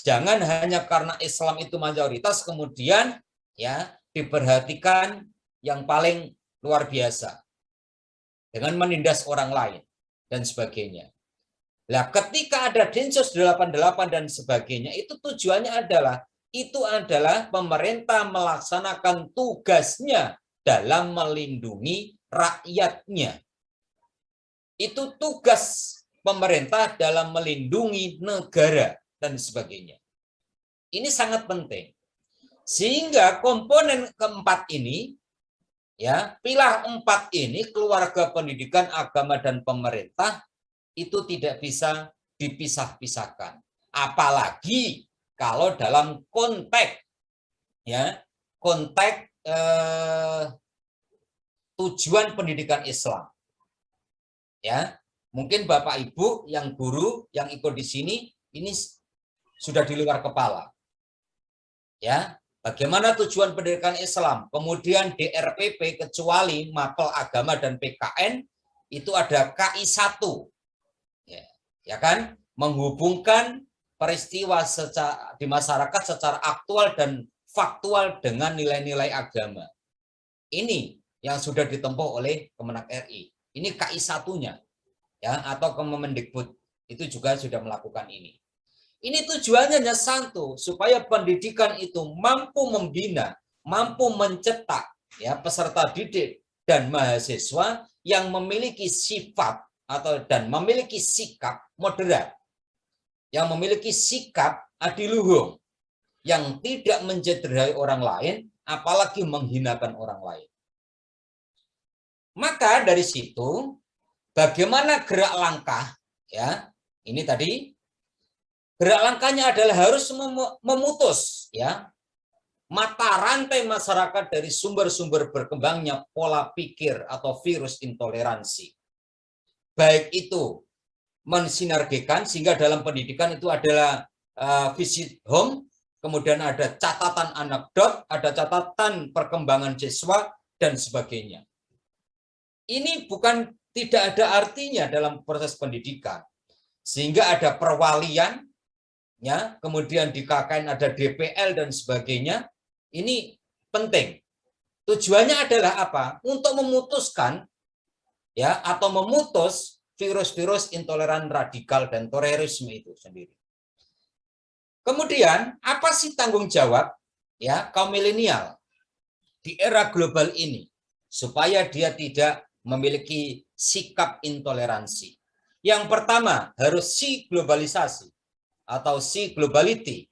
Jangan hanya karena Islam itu mayoritas kemudian ya diperhatikan yang paling luar biasa dengan menindas orang lain dan sebagainya. Nah, ketika ada Densus 88 dan sebagainya, itu tujuannya adalah pemerintah melaksanakan tugasnya dalam melindungi rakyatnya. Itu tugas pemerintah dalam melindungi negara dan sebagainya. Ini sangat penting. Sehingga komponen keempat ini, ya, pilar 4 ini, keluarga, pendidikan, agama, dan pemerintah, itu tidak bisa dipisah-pisahkan. Apalagi kalau dalam konteks tujuan pendidikan Islam. Ya, mungkin Bapak Ibu yang guru yang ikut di sini ini sudah di luar kepala. Ya, bagaimana tujuan pendidikan Islam? Kemudian DRPP kecuali mapel agama dan PKN itu ada KI 1. Ya kan? Menghubungkan peristiwa di masyarakat secara aktual dan faktual dengan nilai-nilai agama. Ini yang sudah ditempuh oleh Kemenak RI. Ini KI 1-nya, ya, atau Kemendikbud itu juga sudah melakukan ini. Ini tujuannya hanya satu, supaya pendidikan itu mampu membina, mampu mencetak ya peserta didik dan mahasiswa yang memiliki sifat dan memiliki sikap moderat, yang memiliki sikap adiluhung, yang tidak mencederai orang lain, apalagi menghinakan orang lain. Maka dari situ, bagaimana gerak langkah? Ya, ini tadi gerak langkahnya adalah harus memutus ya mata rantai masyarakat dari sumber-sumber berkembangnya pola pikir atau virus intoleransi. Baik itu mensinergikan sehingga dalam pendidikan itu adalah visit home, kemudian ada catatan anekdot, ada catatan perkembangan siswa dan sebagainya. Ini bukan tidak ada artinya dalam proses pendidikan. Sehingga ada perwalian, ya, kemudian di KKN ada DPL dan sebagainya. Ini penting. Tujuannya adalah apa? Untuk memutuskan ya atau memutus virus-virus intoleran radikal dan terorisme itu sendiri. Kemudian, apa sih tanggung jawab ya kaum milenial di era global ini supaya dia tidak memiliki sikap intoleransi? Yang pertama, harus si globalisasi atau si globality.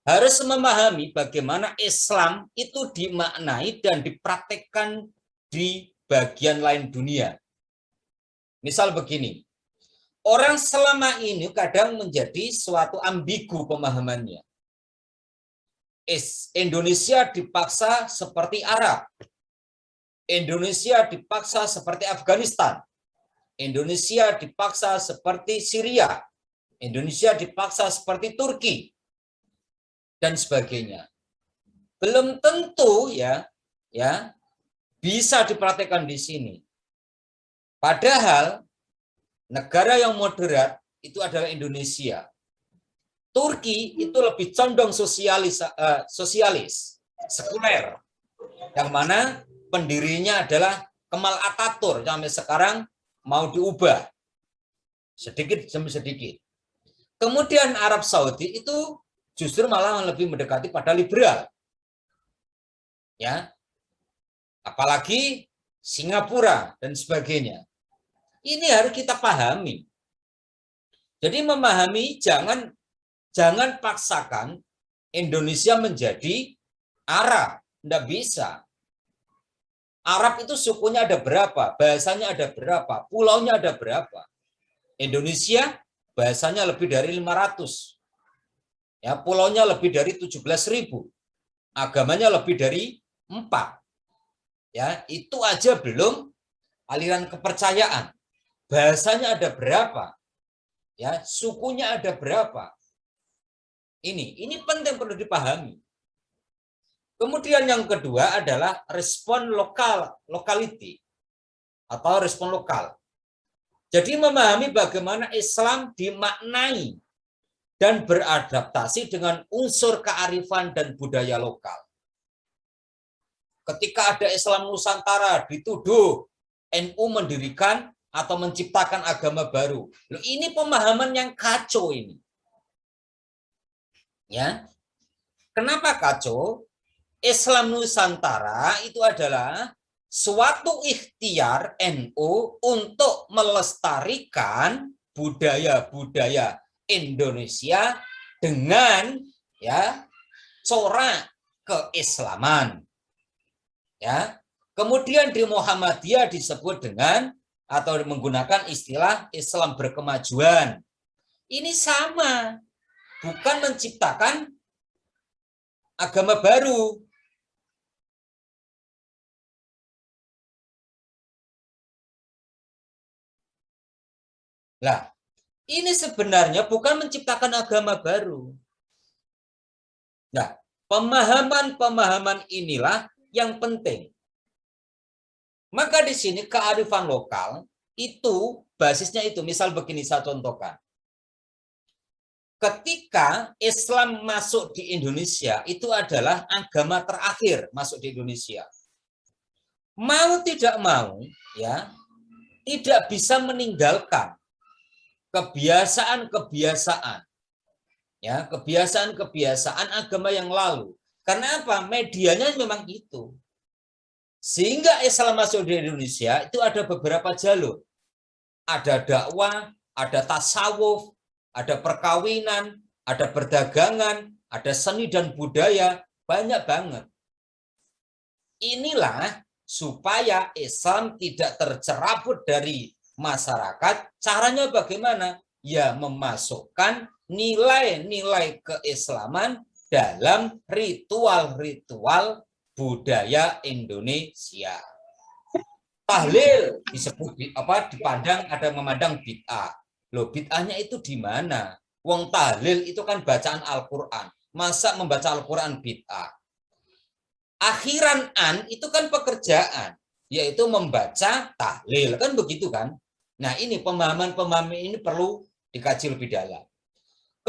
Harus memahami bagaimana Islam itu dimaknai dan dipraktekkan di bagian lain dunia. Misal begini, orang selama ini kadang menjadi suatu ambigu pemahamannya. Indonesia dipaksa seperti Arab. Indonesia dipaksa seperti Afghanistan. Indonesia dipaksa seperti Syria. Indonesia dipaksa seperti Turki. Dan sebagainya. Belum tentu ya bisa dipraktekkan di sini. Padahal negara yang moderat itu adalah Indonesia. Turki itu lebih condong sosialis, sekuler, yang mana pendirinya adalah Kemal Atatürk, sampai sekarang mau diubah sedikit demi sedikit. Kemudian Arab Saudi itu justru malah lebih mendekati pada liberal. Ya. Apalagi Singapura dan sebagainya. Ini harus kita pahami. Jadi memahami jangan paksakan Indonesia menjadi Arab, tidak bisa. Arab itu sukunya ada berapa, bahasanya ada berapa, pulaunya ada berapa. Indonesia bahasanya lebih dari 500. Ya, pulaunya lebih dari 17.000. Agamanya lebih dari 4. Ya, itu aja belum aliran kepercayaan. Bahasanya ada berapa? Ya, sukunya ada berapa? Ini penting perlu dipahami. Kemudian yang kedua adalah respon locality atau respon lokal. Jadi memahami bagaimana Islam dimaknai dan beradaptasi dengan unsur kearifan dan budaya lokal. Ketika ada Islam Nusantara dituduh NU mendirikan atau menciptakan agama baru. Loh, ini pemahaman yang kacau ini. Ya. Kenapa kacau? Islam Nusantara itu adalah suatu ikhtiar NU untuk melestarikan budaya-budaya Indonesia dengan ya corak keislaman. Ya. Kemudian di Muhammadiyah disebut dengan atau menggunakan istilah Islam berkemajuan. Ini sama, bukan menciptakan agama baru. Lah, ini sebenarnya bukan menciptakan agama baru. Nah, pemahaman-pemahaman inilah yang penting. Maka di sini kearifan lokal itu basisnya itu, misal begini saya contohkan. Ketika Islam masuk di Indonesia, itu adalah agama terakhir masuk di Indonesia. Mau tidak mau, ya, tidak bisa meninggalkan kebiasaan-kebiasaan, ya, kebiasaan-kebiasaan agama yang lalu. Karena apa? Medianya memang itu. Sehingga Islam masuk di Indonesia itu ada beberapa jalur. Ada dakwah, ada tasawuf, ada perkawinan, ada perdagangan, ada seni dan budaya, banyak banget. Inilah supaya Islam tidak tercerabut dari masyarakat. Caranya bagaimana? Ya, memasukkan nilai-nilai keislaman dalam ritual-ritual budaya Indonesia. Tahlil disebut dipandang ada memandang bid'ah. Loh, bid'ahnya itu di mana? Wong tahlil itu kan bacaan Al-Qur'an. Masa membaca Al-Qur'an bid'ah? Akhiran an itu kan pekerjaan, yaitu membaca tahlil, kan begitu kan? Nah, ini pemahaman-pemahaman ini perlu dikaji lebih dalam.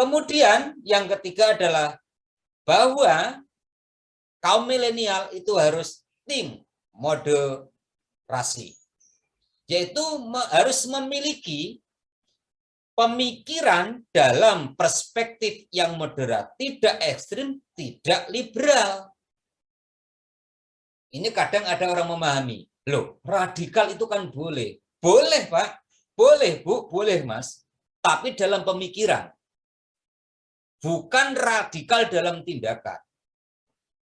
Kemudian yang ketiga adalah bahwa kaum milenial itu harus think moderasi, yaitu harus memiliki pemikiran dalam perspektif yang moderat, tidak ekstrim, tidak liberal. Ini kadang ada orang memahami, loh radikal itu kan boleh. Boleh Pak, boleh Bu, boleh Mas, tapi dalam pemikiran. Bukan radikal dalam tindakan.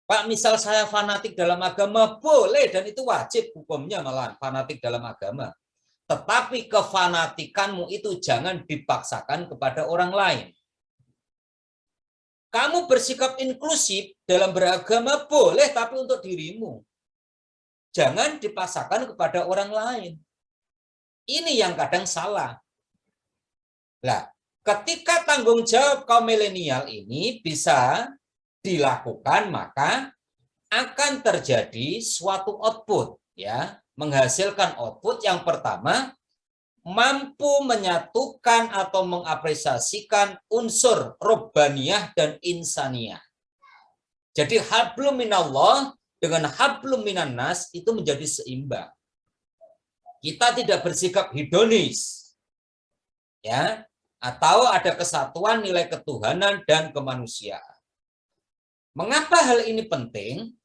Pak, misal saya fanatik dalam agama, boleh, dan itu wajib hukumnya malah fanatik dalam agama. Tetapi kefanatikanmu itu jangan dipaksakan kepada orang lain. Kamu bersikap inklusif dalam beragama boleh, tapi untuk dirimu. Jangan dipaksakan kepada orang lain. Ini yang kadang salah. Nah, ketika tanggung jawab kaum milenial ini bisa dilakukan, maka akan terjadi suatu output, ya, menghasilkan output yang pertama mampu menyatukan atau mengapresiasikan unsur robbaniyah dan insaniyah. Jadi hablum minallah dengan hablum minannas itu menjadi seimbang. Kita tidak bersikap hedonis, ya, atau ada kesatuan nilai ketuhanan dan kemanusiaan. Mengapa hal ini penting?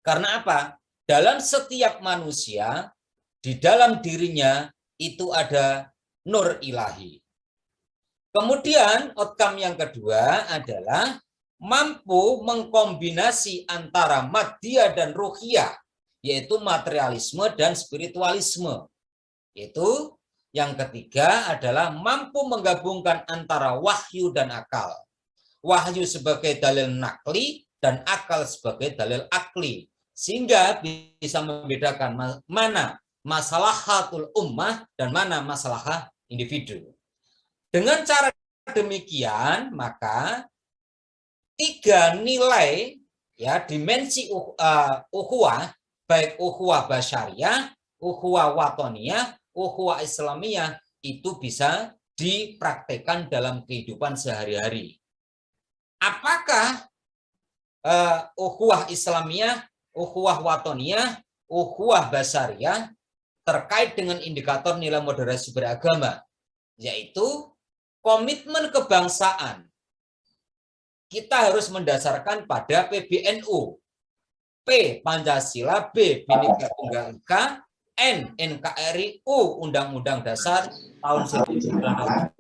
Karena apa? Dalam setiap manusia, di dalam dirinya itu ada nur ilahi. Kemudian outcome yang kedua adalah mampu mengkombinasi antara madya dan ruhiyah, yaitu materialisme dan spiritualisme. Yaitu yang ketiga adalah mampu menggabungkan antara wahyu dan akal. Wahyu sebagai dalil nakli dan akal sebagai dalil akli. Sehingga bisa membedakan mana maslahatul ummah dan mana masalah individu. Dengan cara demikian, maka tiga nilai, ya, dimensi ukhuwah, baik ukhuwah basyariah, ukhuwah watoniyah, ukhuwah islamiyah, itu bisa dipraktekkan dalam kehidupan sehari-hari. Apakah ukhuwah islamiyah, ukhuwah watoniyah, ukhuwah basyariah terkait dengan indikator nilai moderasi beragama, yaitu komitmen kebangsaan. Kita harus mendasarkan pada PBNU, P Pancasila, B Bhinneka Tunggal Ika, N NKRI, U Undang-Undang Dasar tahun 1945.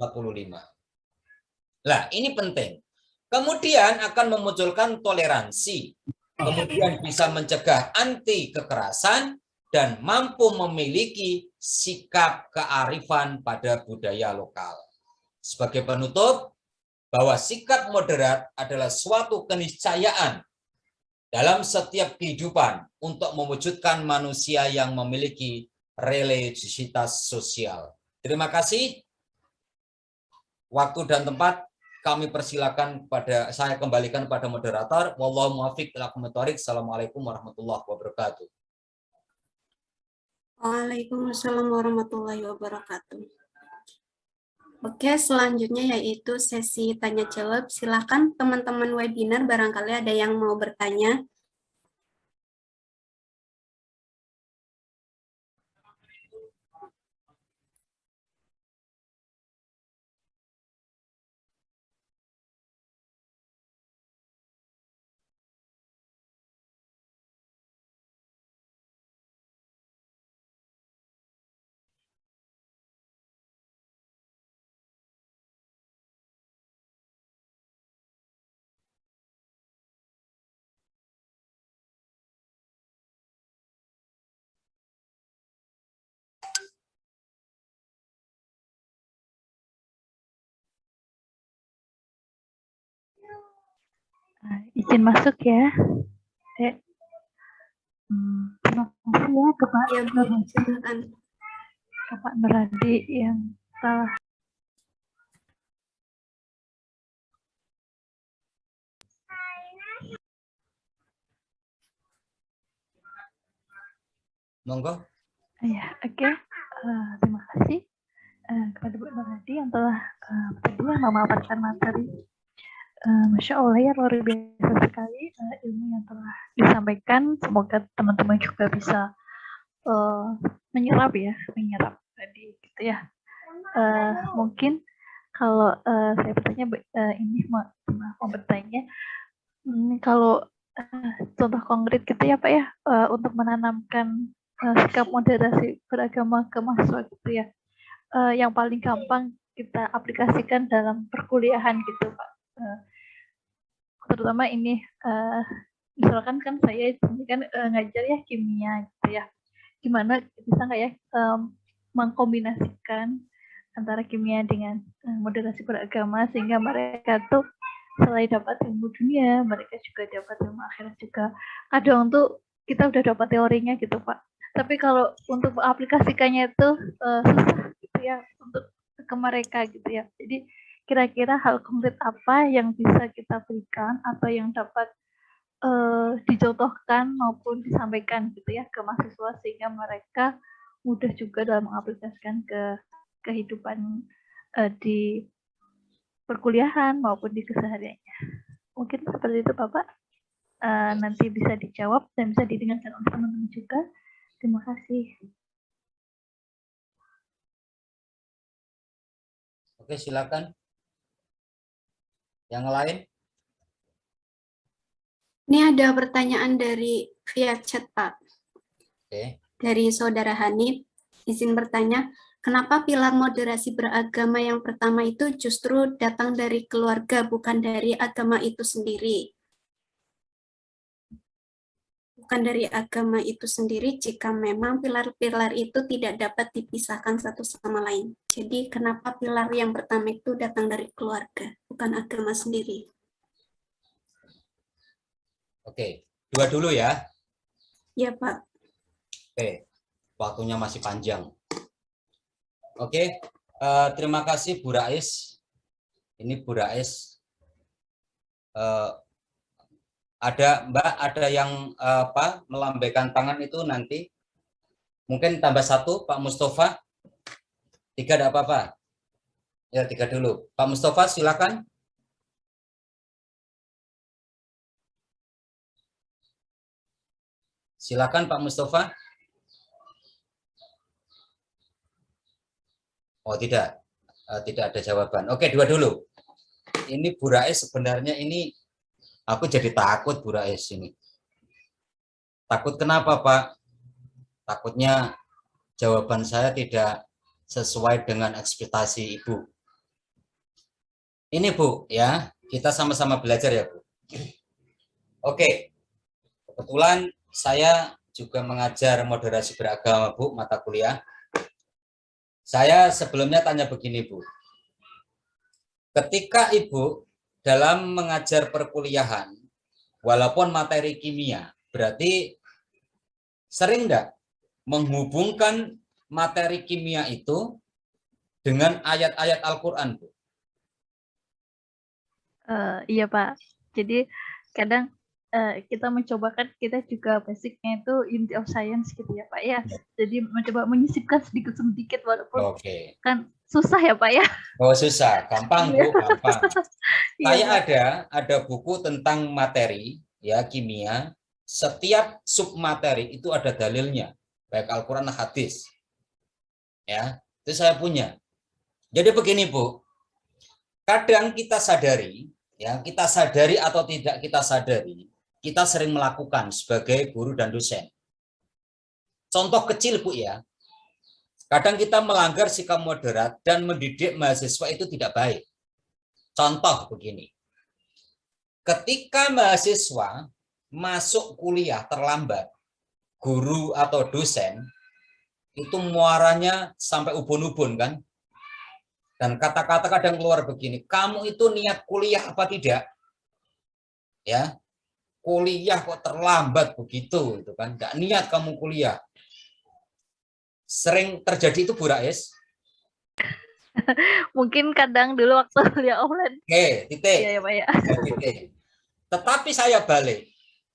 Nah, ini penting. Kemudian akan memunculkan toleransi, kemudian bisa mencegah anti kekerasan dan mampu memiliki sikap kearifan pada budaya lokal. Sebagai penutup, bahwa sikap moderat adalah suatu keniscayaan dalam setiap kehidupan untuk mewujudkan manusia yang memiliki religiositas sosial. Terima kasih. Waktu dan tempat kami persilakan saya kembalikan pada moderator. Wallahu muwaffiq ila aqwamit thoriq. Assalamualaikum warahmatullahi wabarakatuh. Waalaikumsalam warahmatullahi wabarakatuh. Oke, selanjutnya yaitu sesi tanya jawab. Silakan teman-teman webinar barangkali ada yang mau bertanya. Izin masuk ya. Terima kasih ya ke Pak Nurhadi, ke Pak Nurhadi yang telah Monggo. ya, oke. Terima kasih. kepada Bu Nurhadi yang telah tadi memaparkan materi. Masya Allah ya, luar biasa sekali ilmu yang telah disampaikan. Semoga teman-teman juga bisa menyerap tadi gitu ya. Mungkin kalau saya bertanya ini mau bertanya, kalau contoh konkret gitu ya Pak ya, untuk menanamkan sikap moderasi beragama ke mahasiswa gitu ya, yang paling gampang kita aplikasikan dalam perkuliahan gitu Pak. Terutama ini misalkan kan saya ini kan ngajar ya kimia gitu ya, gimana bisa nggak ya mengkombinasikan antara kimia dengan moderasi beragama sehingga mereka tuh selain dapat ilmu dunia, mereka juga dapat ilmu akhirat juga. Kadang tuh kita udah dapat teorinya gitu Pak, tapi kalau untuk mengaplikasikannya itu susah gitu ya untuk ke mereka gitu ya. Jadi kira-kira hal konkret apa yang bisa kita berikan atau yang dapat dicontohkan maupun disampaikan gitu ya ke mahasiswa sehingga mereka mudah juga dalam mengaplikasikan ke kehidupan di perkuliahan maupun di kesehariannya. Mungkin seperti itu Bapak. Nanti bisa dijawab dan bisa didengarkan oleh teman-teman juga. Terima kasih. Oke, silakan. Yang lain? Ini ada pertanyaan dari via chat, Pak. Oke. Dari Saudara Hanif, izin bertanya, kenapa pilar moderasi beragama yang pertama itu justru datang dari keluarga, bukan dari agama itu sendiri? Bukan dari agama itu sendiri jika memang pilar-pilar itu tidak dapat dipisahkan satu sama lain. Jadi kenapa pilar yang pertama itu datang dari keluarga, bukan agama sendiri? Oke, dua dulu ya. Ya, Pak. Oke, waktunya masih panjang. Oke, terima kasih Bu Rais. Ini Bu Rais. Ada Mbak, ada yang melambaikan tangan itu nanti. Mungkin tambah satu, Pak Mustafa. Tiga tidak apa-apa. Ya, tiga dulu. Pak Mustafa, silakan. Silakan Pak Mustafa. Oh, tidak. Tidak ada jawaban. Oke, dua dulu. Ini Bu Rais sebenarnya ini aku jadi takut Bu Rais ini. Takut kenapa, Pak? Takutnya jawaban saya tidak sesuai dengan ekspektasi Ibu. Ini Bu, ya, kita sama-sama belajar ya Bu. Oke, kebetulan saya juga mengajar moderasi beragama Bu, mata kuliah. Saya sebelumnya tanya begini Bu, ketika Ibu dalam mengajar perkuliahan, walaupun materi kimia, berarti sering enggak menghubungkan materi kimia itu dengan ayat-ayat Al-Quran Bu? Iya Pak, jadi kadang kita mencoba kan, kita juga basicnya itu unity of science gitu ya Pak ya. Jadi mencoba menyisipkan sedikit-sedikit walaupun kan susah ya Pak ya. Oh susah, gampang Bu, gampang. Iya, Saya ada buku tentang materi ya kimia. Setiap submateri itu ada dalilnya, baik Al-Quran hadis. Ya, itu saya punya. Jadi begini Bu, kadang kita sadari, ya kita sadari atau tidak kita sadari, kita sering melakukan sebagai guru dan dosen. Contoh kecil Bu ya, kadang kita melanggar sikap moderat dan mendidik mahasiswa itu tidak baik. Contoh begini, ketika mahasiswa masuk kuliah terlambat, guru atau dosen itu muaranya sampai ubun-ubun kan, dan kata-kata kadang keluar begini, kamu itu niat kuliah apa tidak? Ya, kuliah kok terlambat begitu, itu kan? Nggak niat kamu kuliah. Sering terjadi itu Bu Rais? mungkin kadang dulu waktu kuliah offline. Oke, titik. Iya ya Pak ya. Titik. Tetapi saya balik,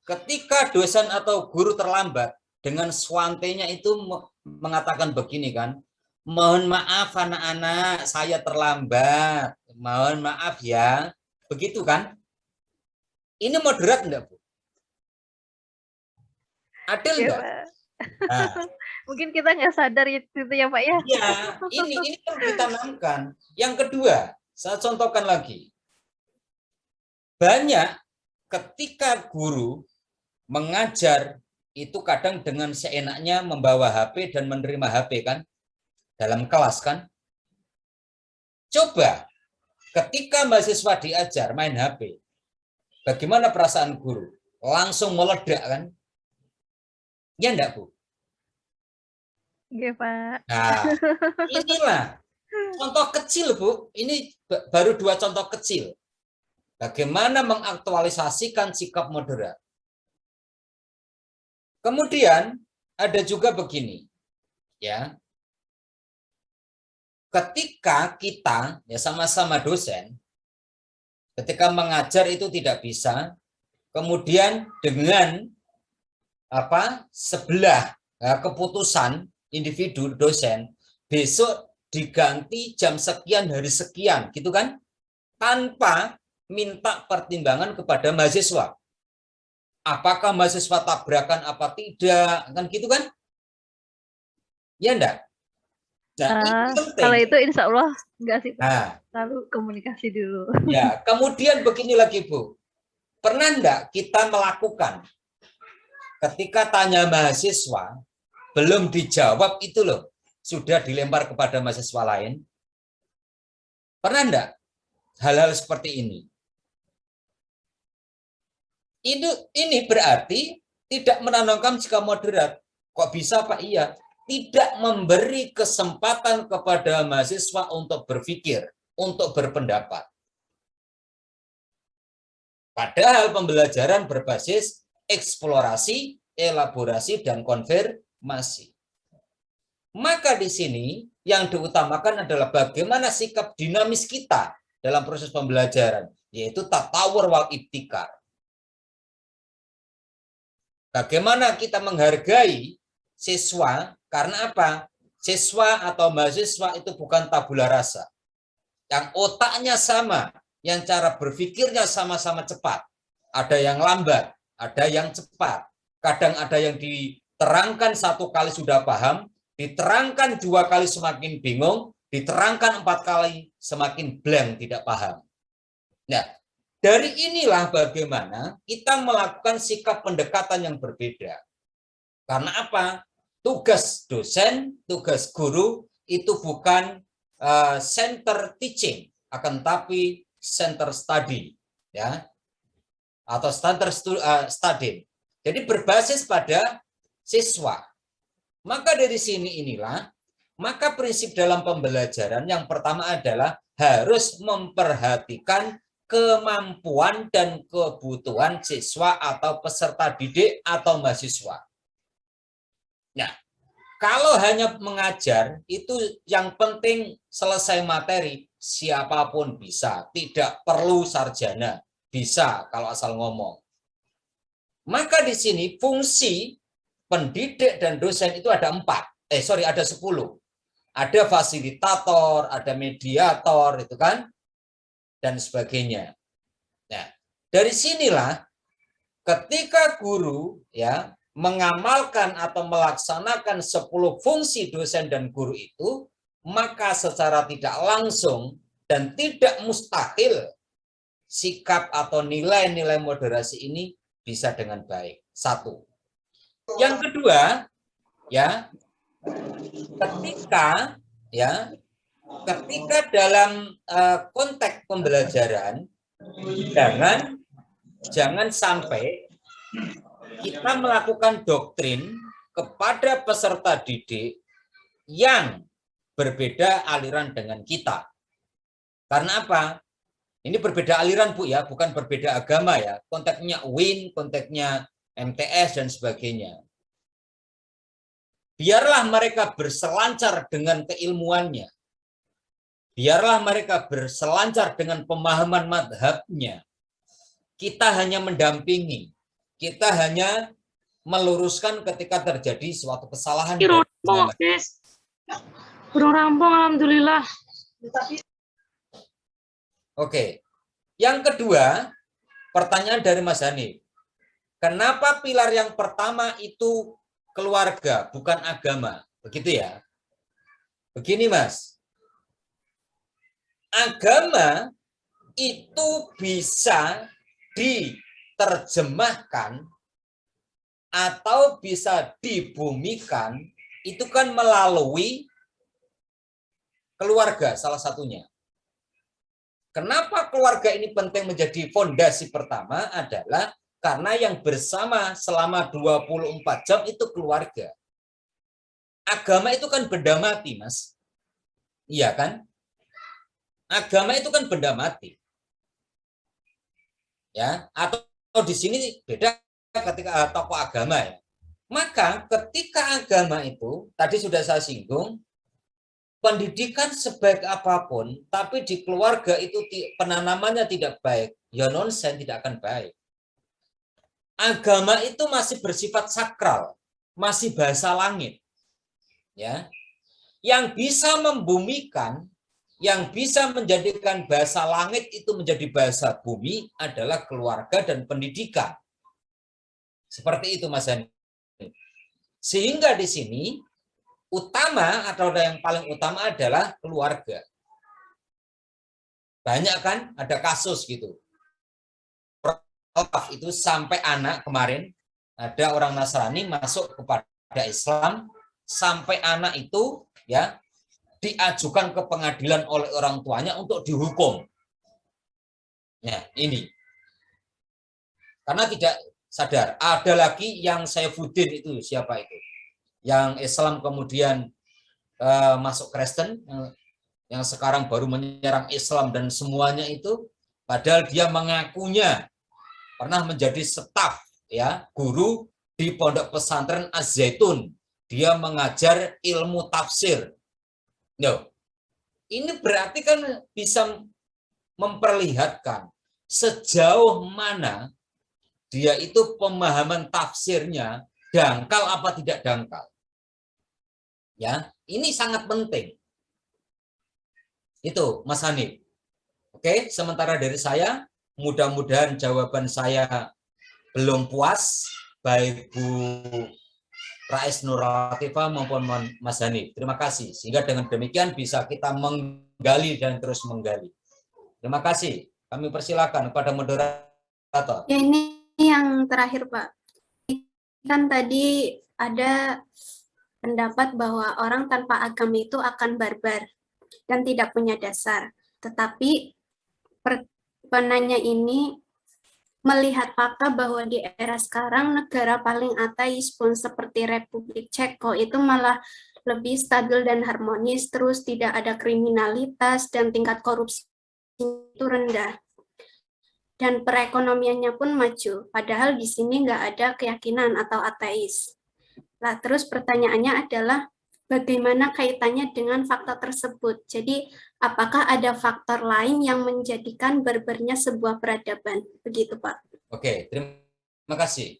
ketika dosen atau guru terlambat, dengan swantenya itu mengatakan begini kan, Mohon maaf anak-anak, saya terlambat. Mohon maaf ya. Begitu kan? Ini moderat enggak, Bu? Adil Ya, enggak? Pak. Nah, Mungkin kita nggak sadar itu ya, Pak ya. iya, ini perlu ditanamkan. Yang kedua, saya contohkan lagi. Banyak ketika guru mengajar itu kadang dengan seenaknya membawa HP dan menerima HP kan dalam kelas kan. Coba ketika mahasiswa diajar main HP, bagaimana perasaan guru? Langsung meledak kan? Ya enggak, Bu? Iya, Pak. Nah, inilah contoh kecil, Bu. Ini baru 2 contoh kecil. Bagaimana mengaktualisasikan sikap moderat. Kemudian ada juga begini, ya. Ketika kita ya sama-sama dosen, ketika mengajar itu tidak bisa, kemudian dengan sebelah keputusan individu dosen, besok diganti jam sekian hari sekian, gitu kan? Tanpa minta pertimbangan kepada mahasiswa. Apakah mahasiswa tabrakan apa tidak, kan gitu kan? Ya enggak? Nah, ini penting. Kalau itu insya Allah enggak sih, Pak. Nah, Lalu komunikasi dulu. ya, kemudian begini lagi, Bu. Pernah enggak kita melakukan ketika tanya mahasiswa, belum dijawab itu loh, sudah dilempar kepada mahasiswa lain? Pernah enggak hal-hal seperti ini? Ini berarti tidak menanamkan sikap moderat. Kok bisa, Pak? Iya. Tidak memberi kesempatan kepada mahasiswa untuk berpikir, untuk berpendapat. Padahal pembelajaran berbasis eksplorasi, elaborasi, dan konfirmasi. Maka di sini yang diutamakan adalah bagaimana sikap dinamis kita dalam proses pembelajaran, yaitu tatawur wal ibtikar. Bagaimana kita menghargai siswa, karena apa? Siswa atau mahasiswa itu bukan tabula rasa. Yang otaknya sama, yang cara berpikirnya sama-sama cepat. Ada yang lambat, ada yang cepat. Kadang ada yang diterangkan 1 kali sudah paham, diterangkan 2 kali semakin bingung, diterangkan 4 kali semakin blank, tidak paham. Nah, dari inilah bagaimana kita melakukan sikap pendekatan yang berbeda. Karena apa? Tugas dosen, tugas guru itu bukan center teaching, akan tapi center study, ya, atau center study. Jadi berbasis pada siswa. Maka dari sini inilah, maka prinsip dalam pembelajaran yang pertama adalah harus memperhatikan kemampuan dan kebutuhan siswa atau peserta didik atau mahasiswa. Nah, kalau hanya mengajar, itu yang penting selesai materi, siapapun bisa, tidak perlu sarjana, bisa kalau asal ngomong. Maka di sini fungsi pendidik dan dosen itu ada 10. Ada fasilitator, ada mediator, itu kan, dan sebagainya. Nah, dari sinilah ketika guru ya mengamalkan atau melaksanakan 10 fungsi dosen dan guru itu, maka secara tidak langsung dan tidak mustahil sikap atau nilai-nilai moderasi ini bisa dengan baik. 1. Yang kedua, ya, ketika dalam konteks pembelajaran, jangan sampai kita melakukan doktrin kepada peserta didik yang berbeda aliran dengan kita. Karena apa? Ini berbeda aliran, Bu, ya, bukan berbeda agama, ya. Konteksnya UIN, konteksnya MTS dan sebagainya. Biarlah mereka berselancar dengan keilmuannya. Biarlah mereka berselancar dengan pemahaman madhabnya. Kita hanya mendampingi. Kita hanya meluruskan ketika terjadi suatu kesalahan. Burung rampung, alhamdulillah. Oke. Yang kedua, pertanyaan dari Mas Hanif. Kenapa pilar yang pertama itu keluarga, bukan agama? Begitu ya. Begini, Mas. Agama itu bisa diterjemahkan atau bisa dibumikan itu kan melalui keluarga salah satunya. Kenapa keluarga ini penting menjadi fondasi pertama adalah karena yang bersama selama 24 jam itu keluarga. Agama itu kan benda mati, Mas. Iya kan? Agama itu kan benda mati. Ya, atau di sini beda ketika tokoh agama ya. Maka ketika agama itu tadi sudah saya singgung, pendidikan sebaik apapun tapi di keluarga itu penanamannya tidak baik, ya nonsen, tidak akan baik. Agama itu masih bersifat sakral, masih bahasa langit. Ya. Yang bisa membumikan, yang bisa menjadikan bahasa langit itu menjadi bahasa bumi adalah keluarga dan pendidikan. Seperti itu, Mas Hani. Sehingga di sini utama atau yang paling utama adalah keluarga. Banyak kan ada kasus gitu. Itu sampai anak kemarin ada orang Nasrani masuk kepada Islam sampai anak itu ya diajukan ke pengadilan oleh orang tuanya untuk dihukum. Ya, ini. Karena tidak sadar. Ada lagi yang Saifuddin itu, siapa itu? Yang Islam kemudian masuk Kristen, yang sekarang baru menyerang Islam dan semuanya itu, padahal dia mengakunya pernah menjadi staf, ya, guru di Pondok Pesantren Az-Zaitun. Dia mengajar ilmu tafsir. No. Ini berarti kan bisa memperlihatkan sejauh mana dia itu pemahaman tafsirnya dangkal apa tidak dangkal. Ya, ini sangat penting. Itu Mas Hanif. Oke, sementara dari saya, mudah-mudahan jawaban saya belum puas, baik Bu Rais Nur Latifah maupun Mas Hanif. Terima kasih. Sehingga dengan demikian bisa kita menggali dan terus menggali. Terima kasih. Kami persilakan kepada moderator. Ya, ini yang terakhir, Pak. Kan tadi ada pendapat bahwa orang tanpa agama itu akan barbar dan tidak punya dasar. Tetapi penanya ini melihat fakta bahwa di era sekarang negara paling ateis pun seperti Republik Ceko itu malah lebih stabil dan harmonis, terus tidak ada kriminalitas dan tingkat korupsi itu rendah. Dan perekonomiannya pun maju, padahal di sini nggak ada keyakinan atau ateis. Nah, terus pertanyaannya adalah bagaimana kaitannya dengan fakta tersebut? Jadi, apakah ada faktor lain yang menjadikan barbarnya sebuah peradaban? Begitu, Pak. Oke, terima kasih.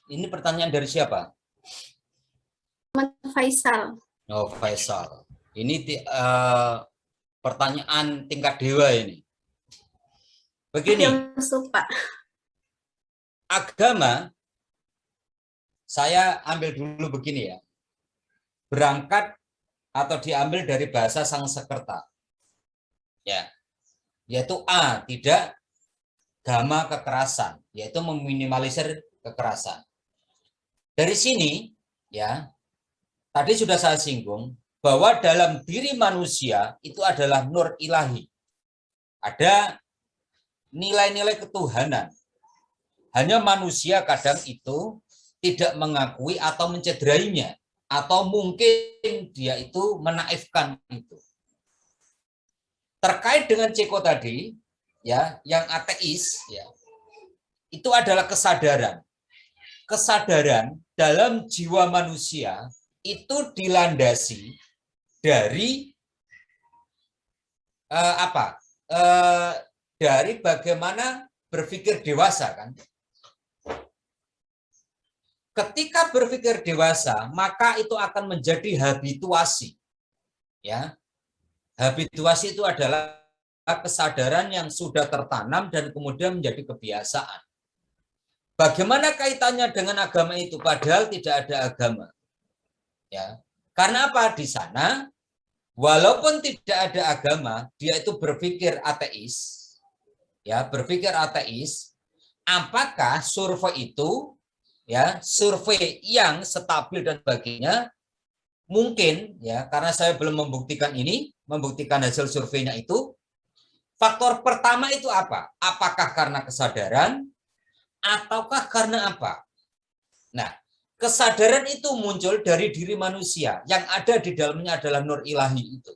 Ini pertanyaan dari siapa? Faisal. Oh, Faisal. Ini pertanyaan tingkat dewa ini. Begini. Pak. Agama, saya ambil dulu begini ya. Berangkat atau diambil dari bahasa Sanskerta. Ya. Yaitu A, tidak gama kekerasan, yaitu meminimalisir kekerasan. Dari sini ya, tadi sudah saya singgung bahwa dalam diri manusia itu adalah nur ilahi. Ada nilai-nilai ketuhanan. Hanya manusia kadang itu tidak mengakui atau mencederainya, atau mungkin dia itu menaifkan itu. Terkait dengan Ceko tadi, ya, yang ateis, ya, itu adalah kesadaran. Kesadaran dalam jiwa manusia itu dilandasi dari dari bagaimana berpikir dewasa, kan? Ketika berpikir dewasa, maka itu akan menjadi habituasi. Ya, habituasi itu adalah kesadaran yang sudah tertanam dan kemudian menjadi kebiasaan. Bagaimana kaitannya dengan agama itu? Padahal tidak ada agama. Ya, karena apa? Di sana, walaupun tidak ada agama, dia itu berpikir ateis. Ya, berpikir ateis. Apakah survei itu, ya, survei yang stabil dan sebagainya, mungkin, ya, karena saya belum membuktikan ini, membuktikan hasil surveinya itu. Faktor pertama itu apa? Apakah karena kesadaran ataukah karena apa? Nah, kesadaran itu muncul dari diri manusia, yang ada di dalamnya adalah nur ilahi itu.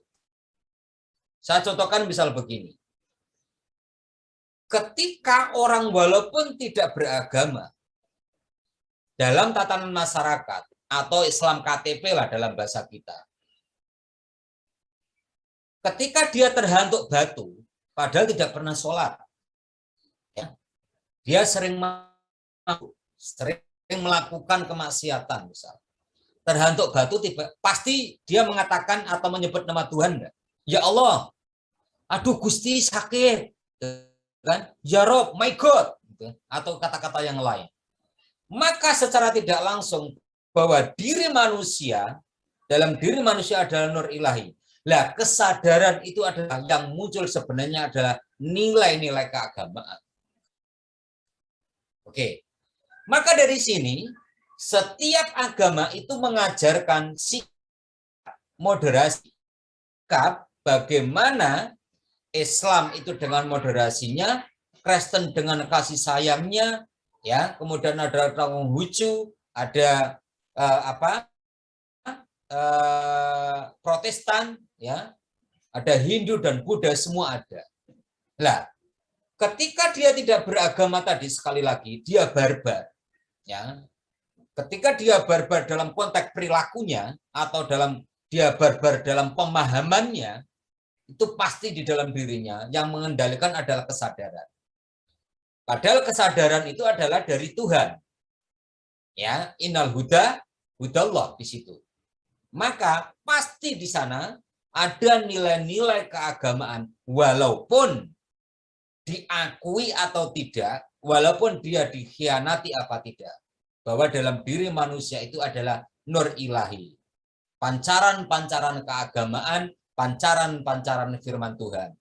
Saya contohkan misal begini. Ketika orang walaupun tidak beragama, dalam tatanan masyarakat, atau Islam KTP lah dalam bahasa kita, ketika dia terhantuk batu, padahal tidak pernah sholat, ya, dia sering melakukan kemaksiatan, misal terhantuk batu, pasti dia mengatakan atau menyebut nama Tuhan enggak? Ya Allah, aduh Gusti sakit, kan? Ya Rob, my God, atau kata-kata yang lain. Maka secara tidak langsung bahwa diri manusia, dalam diri manusia adalah nur ilahi. Lah, kesadaran itu adalah yang muncul sebenarnya adalah nilai-nilai keagamaan. Oke. Maka dari sini setiap agama itu mengajarkan sikap moderasi. Sikap bagaimana Islam itu dengan moderasinya, Kristen dengan kasih sayangnya, ya, kemudian ada Konghucu, ada Protestan, ya, ada Hindu dan Buddha, semua ada. Lah, ketika dia tidak beragama tadi, sekali lagi dia barbar, ya. Ketika dia barbar dalam konteks perilakunya atau dia barbar dalam pemahamannya, itu pasti di dalam dirinya yang mengendalikan adalah kesadaran. Padahal kesadaran itu adalah dari Tuhan. Ya, innal huda hudallah di situ. Maka pasti di sana ada nilai-nilai keagamaan, walaupun diakui atau tidak, walaupun dia dikhianati apa tidak, bahwa dalam diri manusia itu adalah nur ilahi, pancaran-pancaran keagamaan, pancaran-pancaran firman Tuhan.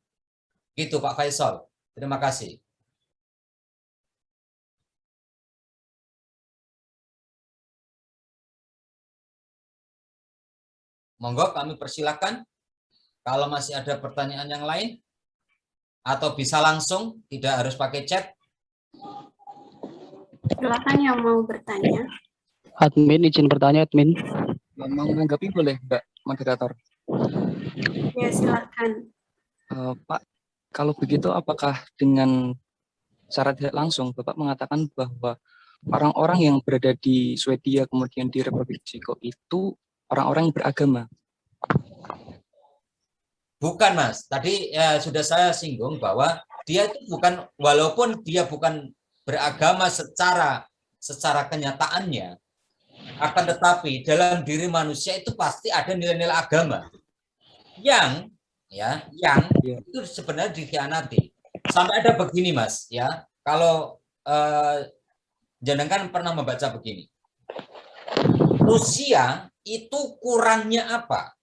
Gitu Pak Faisal. Terima kasih. Monggo kami persilakan kalau masih ada pertanyaan yang lain, atau bisa langsung, tidak harus pakai chat. Silakan yang mau bertanya. Admin, izin bertanya, admin. Mau menanggapi boleh, Mbak Moderator? Ya, silakan. Pak, kalau begitu apakah dengan secara tidak langsung Bapak mengatakan bahwa orang-orang yang berada di Swedia kemudian di Republik Ceko itu orang-orang yang beragama? Bukan, Mas. Tadi ya, sudah saya singgung bahwa dia itu bukan, walaupun dia bukan beragama secara kenyataannya, akan tetapi dalam diri manusia itu pasti ada nilai-nilai agama yang itu sebenarnya dikhianati. Sampai ada begini, Mas, ya. Kalau jenengan pernah membaca begini. Rusia itu kurangnya apa?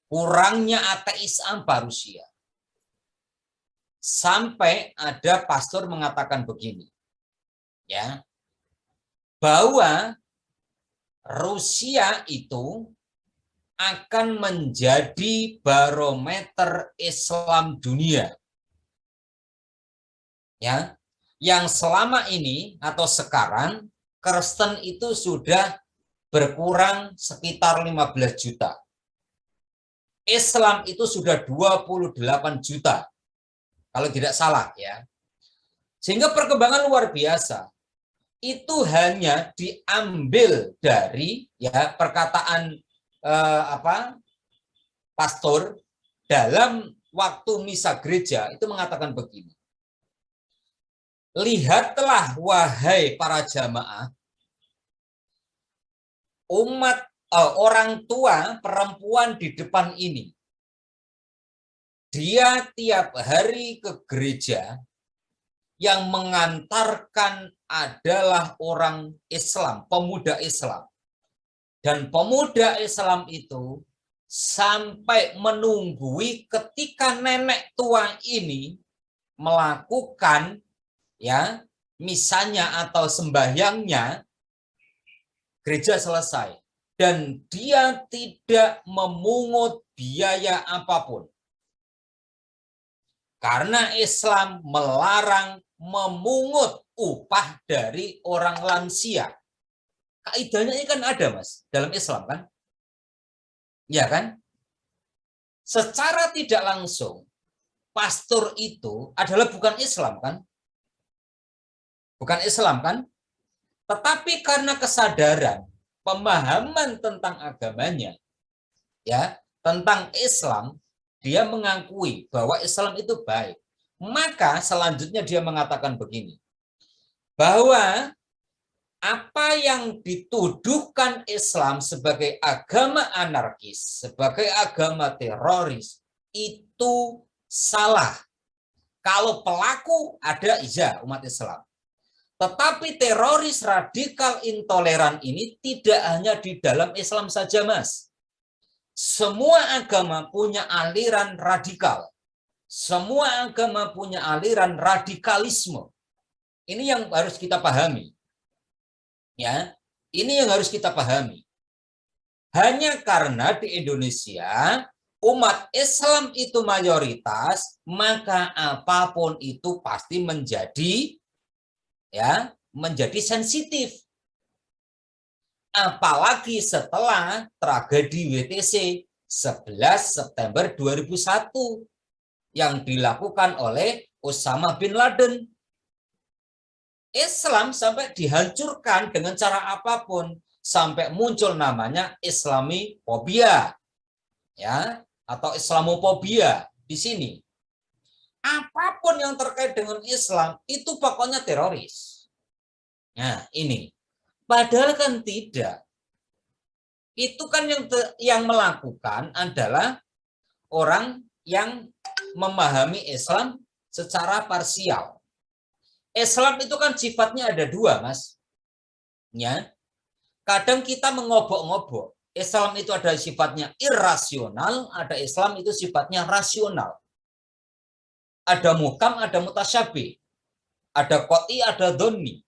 Kurangnya ateis apa Rusia? Sampai ada pastor mengatakan begini, ya, bahwa Rusia itu akan menjadi barometer Islam dunia, ya, yang selama ini atau sekarang Kristen itu sudah berkurang sekitar 15 juta. Islam itu sudah 28 juta. Kalau tidak salah, ya. Sehingga perkembangan luar biasa. Itu hanya diambil dari, ya, perkataan pastor dalam waktu misa gereja itu mengatakan begini. Lihatlah wahai para jamaah, orang tua perempuan di depan ini, dia tiap hari ke gereja, yang mengantarkan adalah orang Islam, pemuda Islam. Dan pemuda Islam itu sampai menunggui ketika nenek tua ini melakukan ya misanya atau sembahyangnya, gereja selesai dan dia tidak memungut biaya apapun. Karena Islam melarang memungut upah dari orang lansia. Kaidahnya ini kan ada, Mas, dalam Islam kan? Ya kan? Secara tidak langsung, pastor itu adalah bukan Islam kan? Bukan Islam kan? Tetapi karena kesadaran, pemahaman tentang agamanya, ya, tentang Islam, dia mengakui bahwa Islam itu baik. Maka selanjutnya dia mengatakan begini, bahwa apa yang dituduhkan Islam sebagai agama anarkis, sebagai agama teroris, itu salah. Kalau pelaku ada, iya, umat Islam. Tetapi teroris radikal intoleran ini tidak hanya di dalam Islam saja, Mas. Semua agama punya aliran radikal. Semua agama punya aliran radikalisme. Ini yang harus kita pahami. Ya, ini yang harus kita pahami. Hanya karena di Indonesia umat Islam itu mayoritas, maka apapun itu pasti menjadi sensitif. Apalagi setelah tragedi WTC 11 September 2001 yang dilakukan oleh Osama bin Laden. Islam sampai dihancurkan dengan cara apapun, sampai muncul namanya Islamofobia, ya, atau Islamofobia di sini. Apapun yang terkait dengan Islam itu pokoknya teroris. Nah, ini. Padahal kan tidak. Itu kan yang melakukan adalah orang yang memahami Islam secara parsial. Islam itu kan sifatnya ada dua, Mas. Ya. Kadang kita mengobok-ngobok. Islam itu ada sifatnya irasional, ada Islam itu sifatnya rasional. Ada muhkam, ada mutasyabih. Ada qot'i, ada dhonni.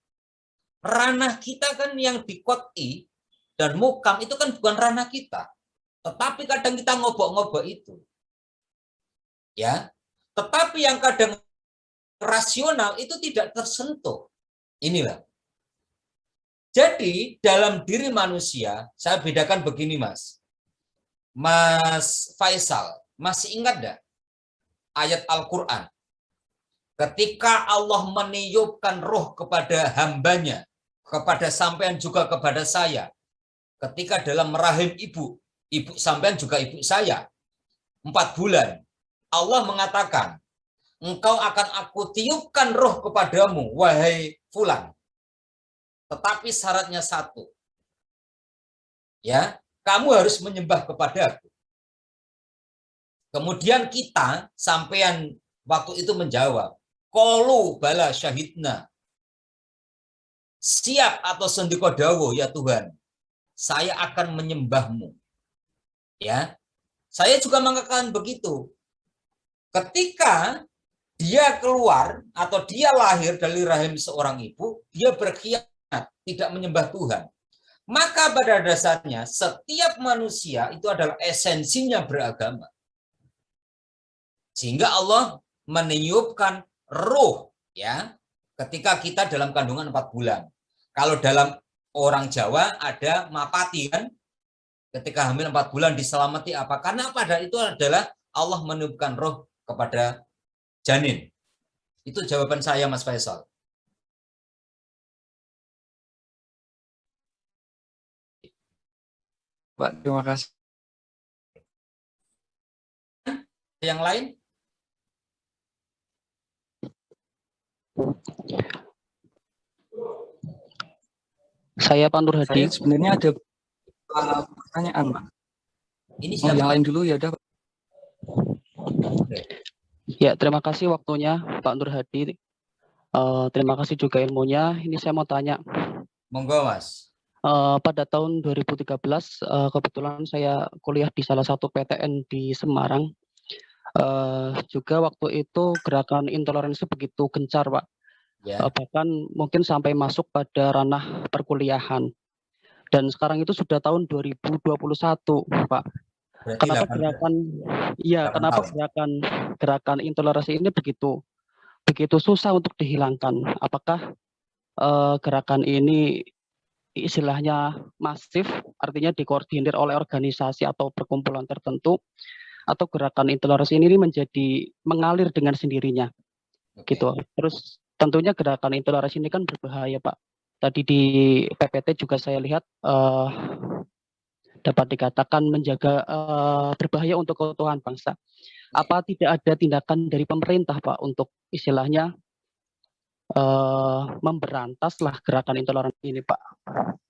Ranah kita kan yang di qot'i dan muhkam itu kan bukan ranah kita. Tetapi kadang kita ngobok-ngobok itu. Ya. Tetapi yang kadang rasional itu tidak tersentuh. Inilah. Jadi dalam diri manusia, saya bedakan begini, Mas. Mas Faisal, masih ingat enggak ayat Al-Quran? Ketika Allah meniupkan roh kepada hambanya, kepada sampean juga kepada saya, ketika dalam rahim ibu sampean juga ibu saya, 4 bulan, Allah mengatakan, engkau akan aku tiupkan roh kepadamu, wahai fulan. Tetapi syaratnya satu. Ya, kamu harus menyembah kepadaku. Kemudian kita, sampean waktu itu menjawab, qalu bala syahidna. Siap atau sendiko dawo, ya Tuhan. Saya akan menyembahmu. Ya. Saya juga mengatakan begitu. Ketika dia keluar atau dia lahir dari rahim seorang ibu, dia berkhianat, tidak menyembah Tuhan. Maka pada dasarnya setiap manusia itu adalah esensinya beragama. Sehingga Allah meniupkan ruh, ya, ketika kita dalam kandungan 4 bulan. Kalau dalam orang Jawa ada mapati kan, ketika hamil 4 bulan diselamati apa? Karena pada itu adalah Allah meniupkan roh kepada janin. Itu jawaban saya, Mas Faisal. Pak, terima kasih. Yang lain? Saya Pak Nur Hadi. Saya sebenarnya ada pertanyaan, Pak. Ini Oh, yang siapa? lain dulu ya udah. Pak. Ya, terima kasih waktunya Pak Nur Hadi. Terima kasih juga ilmunya. Ini saya mau tanya. Monggo, Mas. Pada tahun 2013, kebetulan saya kuliah di salah satu PTN di Semarang. Juga waktu itu gerakan intoleransi begitu gencar, Pak. Ya, Bahkan mungkin sampai masuk pada ranah perkuliahan. Dan sekarang itu sudah tahun 2021, Pak. berarti Kenapa 8 gerakan, iya, 8 kenapa tahun. gerakan intoleransi ini begitu susah untuk dihilangkan? Apakah gerakan ini istilahnya masif, artinya dikoordinir oleh organisasi atau perkumpulan tertentu, atau gerakan intoleransi ini menjadi mengalir dengan sendirinya, Oke. gitu. Terus tentunya gerakan intoleransi ini kan berbahaya, Pak. Tadi di PPT juga saya lihat dapat dikatakan menjaga berbahaya untuk keutuhan bangsa. Apa tidak ada tindakan dari pemerintah, Pak, untuk istilahnya memberantaslah gerakan intoleransi ini, Pak?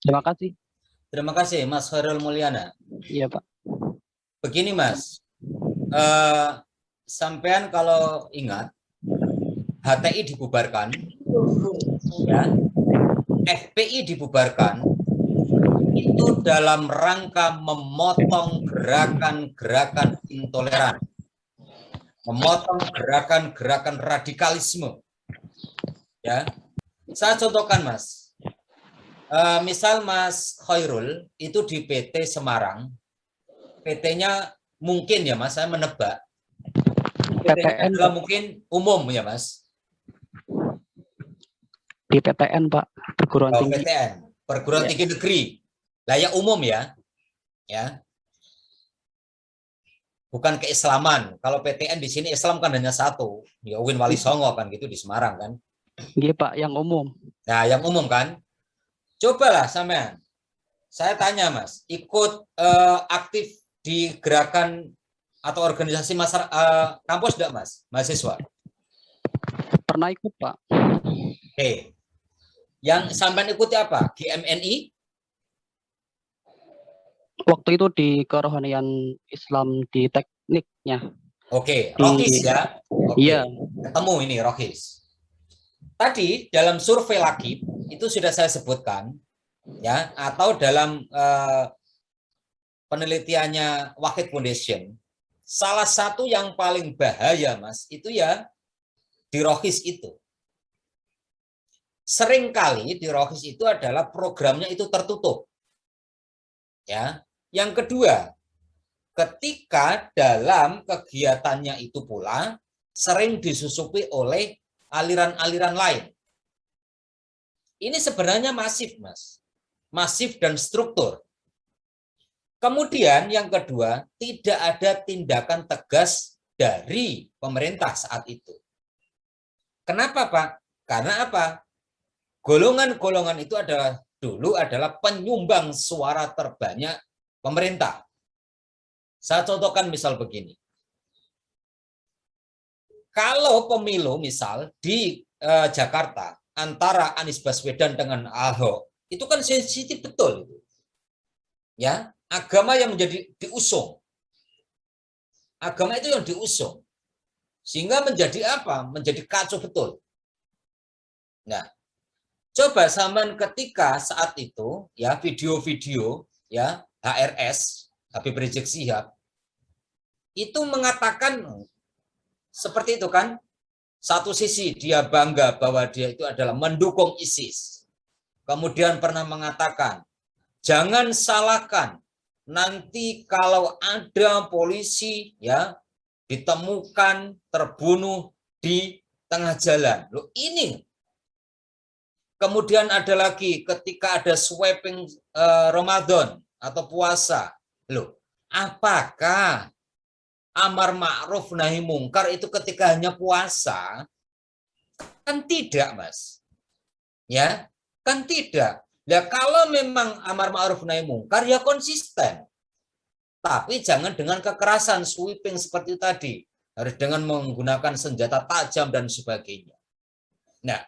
Terima kasih. Terima kasih, Mas Khairul Mulyana. Iya, Pak. Begini, Mas. Sampean kalau ingat, HTI dibubarkan, ya, FPI dibubarkan, itu dalam rangka memotong gerakan-gerakan intoleran, memotong gerakan-gerakan radikalisme. Ya, saya contohkan, Mas. Misal Mas Khairul itu di PT Semarang, PT-nya mungkin ya, Mas, saya menebak. PT-nya adalah mungkin umum ya, Mas. Di PTN, Pak, perguruan tinggi. PTN, perguruan tinggi negeri. Lah ya umum ya. Ya. Bukan keislaman. Kalau PTN di sini Islam kan hanya satu. Ya Uwin Wali Songo kan gitu di Semarang kan. Iya, Pak, yang umum. Nah, yang umum kan. Cobalah sampean. Saya tanya, Mas, ikut aktif di gerakan atau organisasi masyarakat kampus enggak, Mas? Mahasiswa. Pernah ikut, Pak. Oke. Yang sampean ikuti apa? GMNI? Waktu itu di kerohanian Islam di tekniknya. Oke, Rohis ya. Oke. Iya. Ketemu ini Rohis. Tadi dalam survei lagi itu sudah saya sebutkan ya, atau dalam penelitiannya Wahid Foundation, salah satu yang paling bahaya, Mas, itu ya di Rohis itu. Seringkali di Rohis itu adalah programnya itu tertutup. Ya. Yang kedua, ketika dalam kegiatannya itu pula sering disusupi oleh aliran-aliran lain. Ini sebenarnya masif, Mas. Masif dan struktur. Kemudian yang kedua, tidak ada tindakan tegas dari pemerintah saat itu. Kenapa, Pak? Karena apa? Golongan-golongan itu dulu adalah penyumbang suara terbanyak pemerintah. Saya contohkan misal begini. Kalau pemilu misal di Jakarta antara Anies Baswedan dengan Ahok, itu kan sensitif betul. Ya, agama yang menjadi diusung. Agama itu yang diusung. Sehingga menjadi apa? Menjadi kacau betul. Nah, coba sampean ketika saat itu ya video-video ya HRS Habib Rizik Syihab itu mengatakan seperti itu kan, satu sisi dia bangga bahwa dia itu adalah mendukung ISIS, kemudian pernah mengatakan jangan salahkan nanti kalau ada polisi ya ditemukan terbunuh di tengah jalan. Loh ini. Kemudian ada lagi ketika ada sweeping Ramadan atau puasa. Loh, apakah amar ma'ruf nahi mungkar itu ketika hanya puasa? Kan tidak, Mas. Ya, kan tidak. Ya kalau memang amar ma'ruf nahi mungkar ya konsisten. Tapi jangan dengan kekerasan sweeping seperti tadi. Harus dengan menggunakan senjata tajam dan sebagainya. Nah,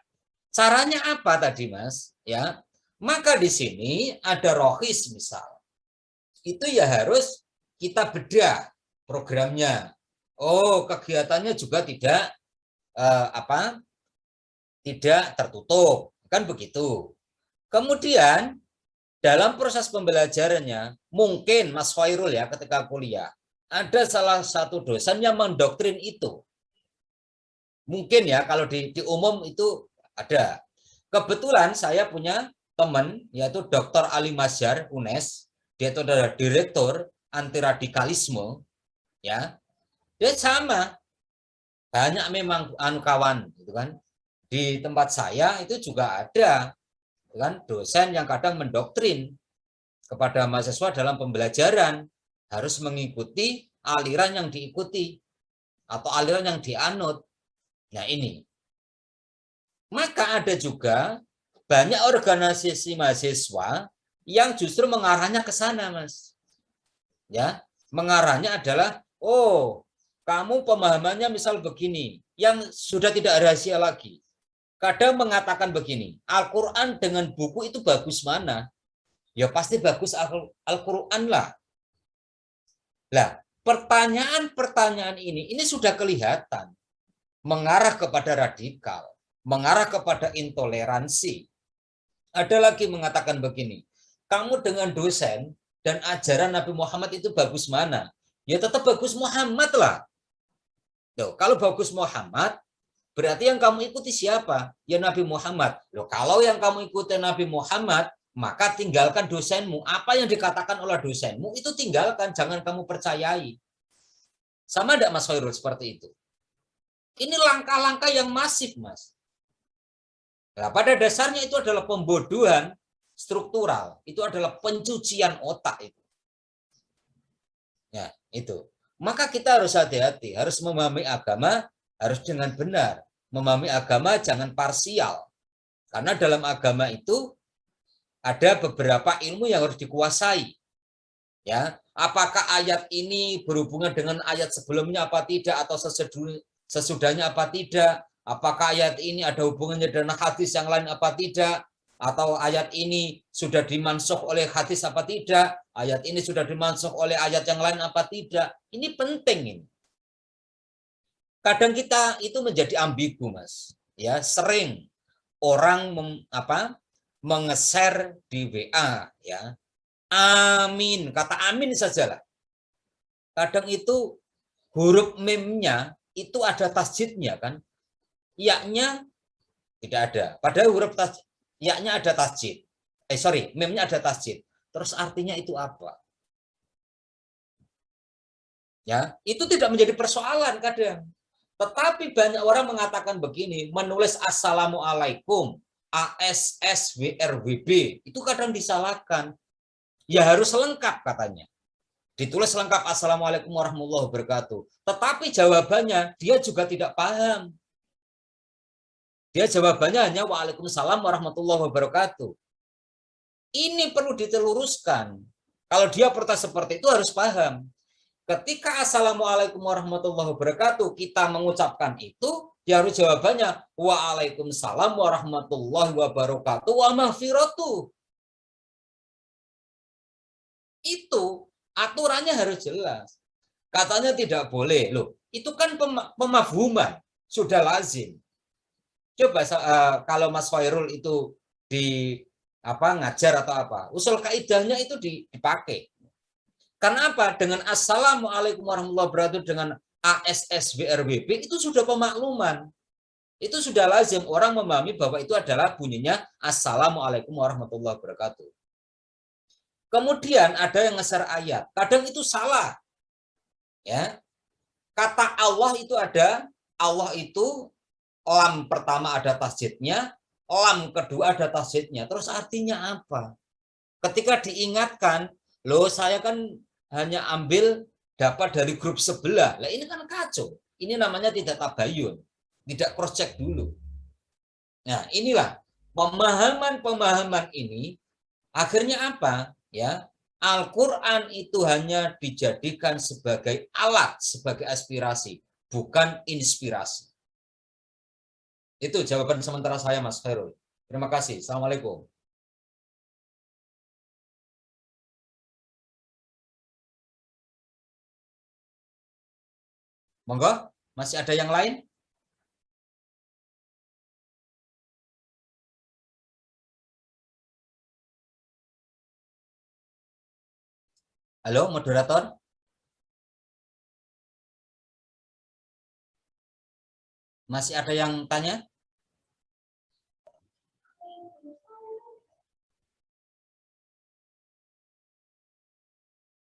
caranya apa tadi, Mas? Ya, maka di sini ada Rohis misal. itu ya harus kita bedah programnya. Oh, kegiatannya juga tidak tidak tertutup, kan begitu. Kemudian dalam proses pembelajarannya, mungkin Mas Khairul ya ketika kuliah, ada salah satu dosen yang mendoktrin itu. Mungkin ya kalau di umum itu ada. Kebetulan saya punya teman yaitu Dr. Ali Mazhar UNES, dia itu adalah direktur anti radikalisme, ya. Dia sama, banyak memang kawan gitu kan. Di tempat saya itu juga ada kan dosen yang kadang mendoktrin kepada mahasiswa dalam pembelajaran harus mengikuti aliran yang diikuti atau aliran yang dianut. Nah ini. Maka ada juga banyak organisasi mahasiswa yang justru mengarahnya ke sana, Mas. Ya, mengarahnya adalah, oh, kamu pemahamannya misal begini, yang sudah tidak rahasia lagi. Kadang mengatakan begini, Al-Quran dengan buku itu bagus mana? Ya pasti bagus Al-Quran lah. Lah, pertanyaan-pertanyaan ini sudah kelihatan mengarah kepada radikal, mengarah kepada intoleransi. Ada lagi mengatakan begini, kamu dengan dosen dan ajaran Nabi Muhammad itu bagus mana? Ya tetap bagus Muhammad lah. Loh, kalau bagus Muhammad, berarti yang kamu ikuti siapa? Ya Nabi Muhammad. Loh, kalau yang kamu ikuti Nabi Muhammad, maka tinggalkan dosenmu. Apa yang dikatakan oleh dosenmu itu tinggalkan, jangan kamu percayai. Sama tidak Mas Khairul seperti itu? Ini langkah-langkah yang masif, Mas. Nah, pada dasarnya itu adalah pembodohan struktural. Itu adalah pencucian otak itu. Ya, itu. Maka kita harus hati-hati, harus memahami agama harus dengan benar. Memahami agama jangan parsial. Karena dalam agama itu ada beberapa ilmu yang harus dikuasai. Ya, apakah ayat ini berhubungan dengan ayat sebelumnya apa tidak atau sesudahnya apa tidak? Apakah ayat ini ada hubungannya dengan hadis yang lain apa tidak? Atau ayat ini sudah dimansuh oleh hadis apa tidak? Ayat ini sudah dimansuh oleh ayat yang lain apa tidak? Ini penting ini. Kadang kita itu menjadi ambigu, Mas. Ya, sering orang menge-share di WA, ya. Amin, kata amin sajalah. Kadang itu huruf meme-nya itu ada tasjidnya kan. Ya-nya tidak ada. Padahal huruf ya-nya ada tasjid. Meme-nya ada tasjid. Terus artinya itu apa? Ya, itu tidak menjadi persoalan kadang. Tetapi banyak orang mengatakan begini, menulis Assalamualaikum, ASSWRWB, itu kadang disalahkan. Ya harus lengkap katanya. Ditulis lengkap Assalamualaikum warahmatullahi wabarakatuh. Tetapi jawabannya dia juga tidak paham. Dia jawabannya hanya Waalaikumsalam warahmatullahi wabarakatuh. Ini perlu diteluruskan. Kalau dia protes seperti itu harus paham. Ketika Assalamualaikum warahmatullahi wabarakatuh kita mengucapkan itu, dia harus jawabannya Waalaikumsalam warahmatullahi wabarakatuh wa maghfiratuh. Itu aturannya harus jelas. Katanya tidak boleh. Loh, itu kan pemafhuman, sudah lazim. Coba kalau Mas Khairul itu ngajar atau apa, usul kaidahnya itu dipakai. Karena apa? Dengan Assalamualaikum warahmatullahi wabarakatuh dengan ASSWRWB itu sudah pemakluman. Itu sudah lazim orang memahami bahwa itu adalah bunyinya Assalamualaikum warahmatullahi wabarakatuh. Kemudian ada yang nge-share ayat. Kadang itu salah. Ya. Kata Allah itu ada, Allah itu lam pertama ada tasjidnya, lam kedua ada tasjidnya. Terus artinya apa? Ketika diingatkan, loh saya kan hanya ambil dapat dari grup sebelah. Lah ini kan kacau. Ini namanya tidak tabayun, tidak cross check dulu. Nah, inilah pemahaman-pemahaman ini akhirnya apa? Ya, Al-Quran itu hanya dijadikan sebagai alat, sebagai aspirasi, bukan inspirasi. Itu jawaban sementara saya, Mas Khairul. Terima kasih. Assalamualaikum. Monggo, masih ada yang lain? Halo, moderator? Masih ada yang tanya?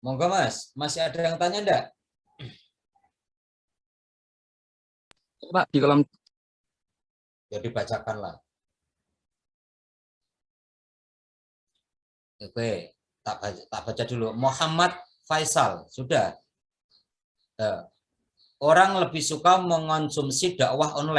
Monggo Mas, masih ada yang tanya enggak? Pak, di kolom Ya dibacakanlah. Oke, tak baca dulu. Muhammad Faisal, sudah. Orang lebih suka mengonsumsi dakwah online.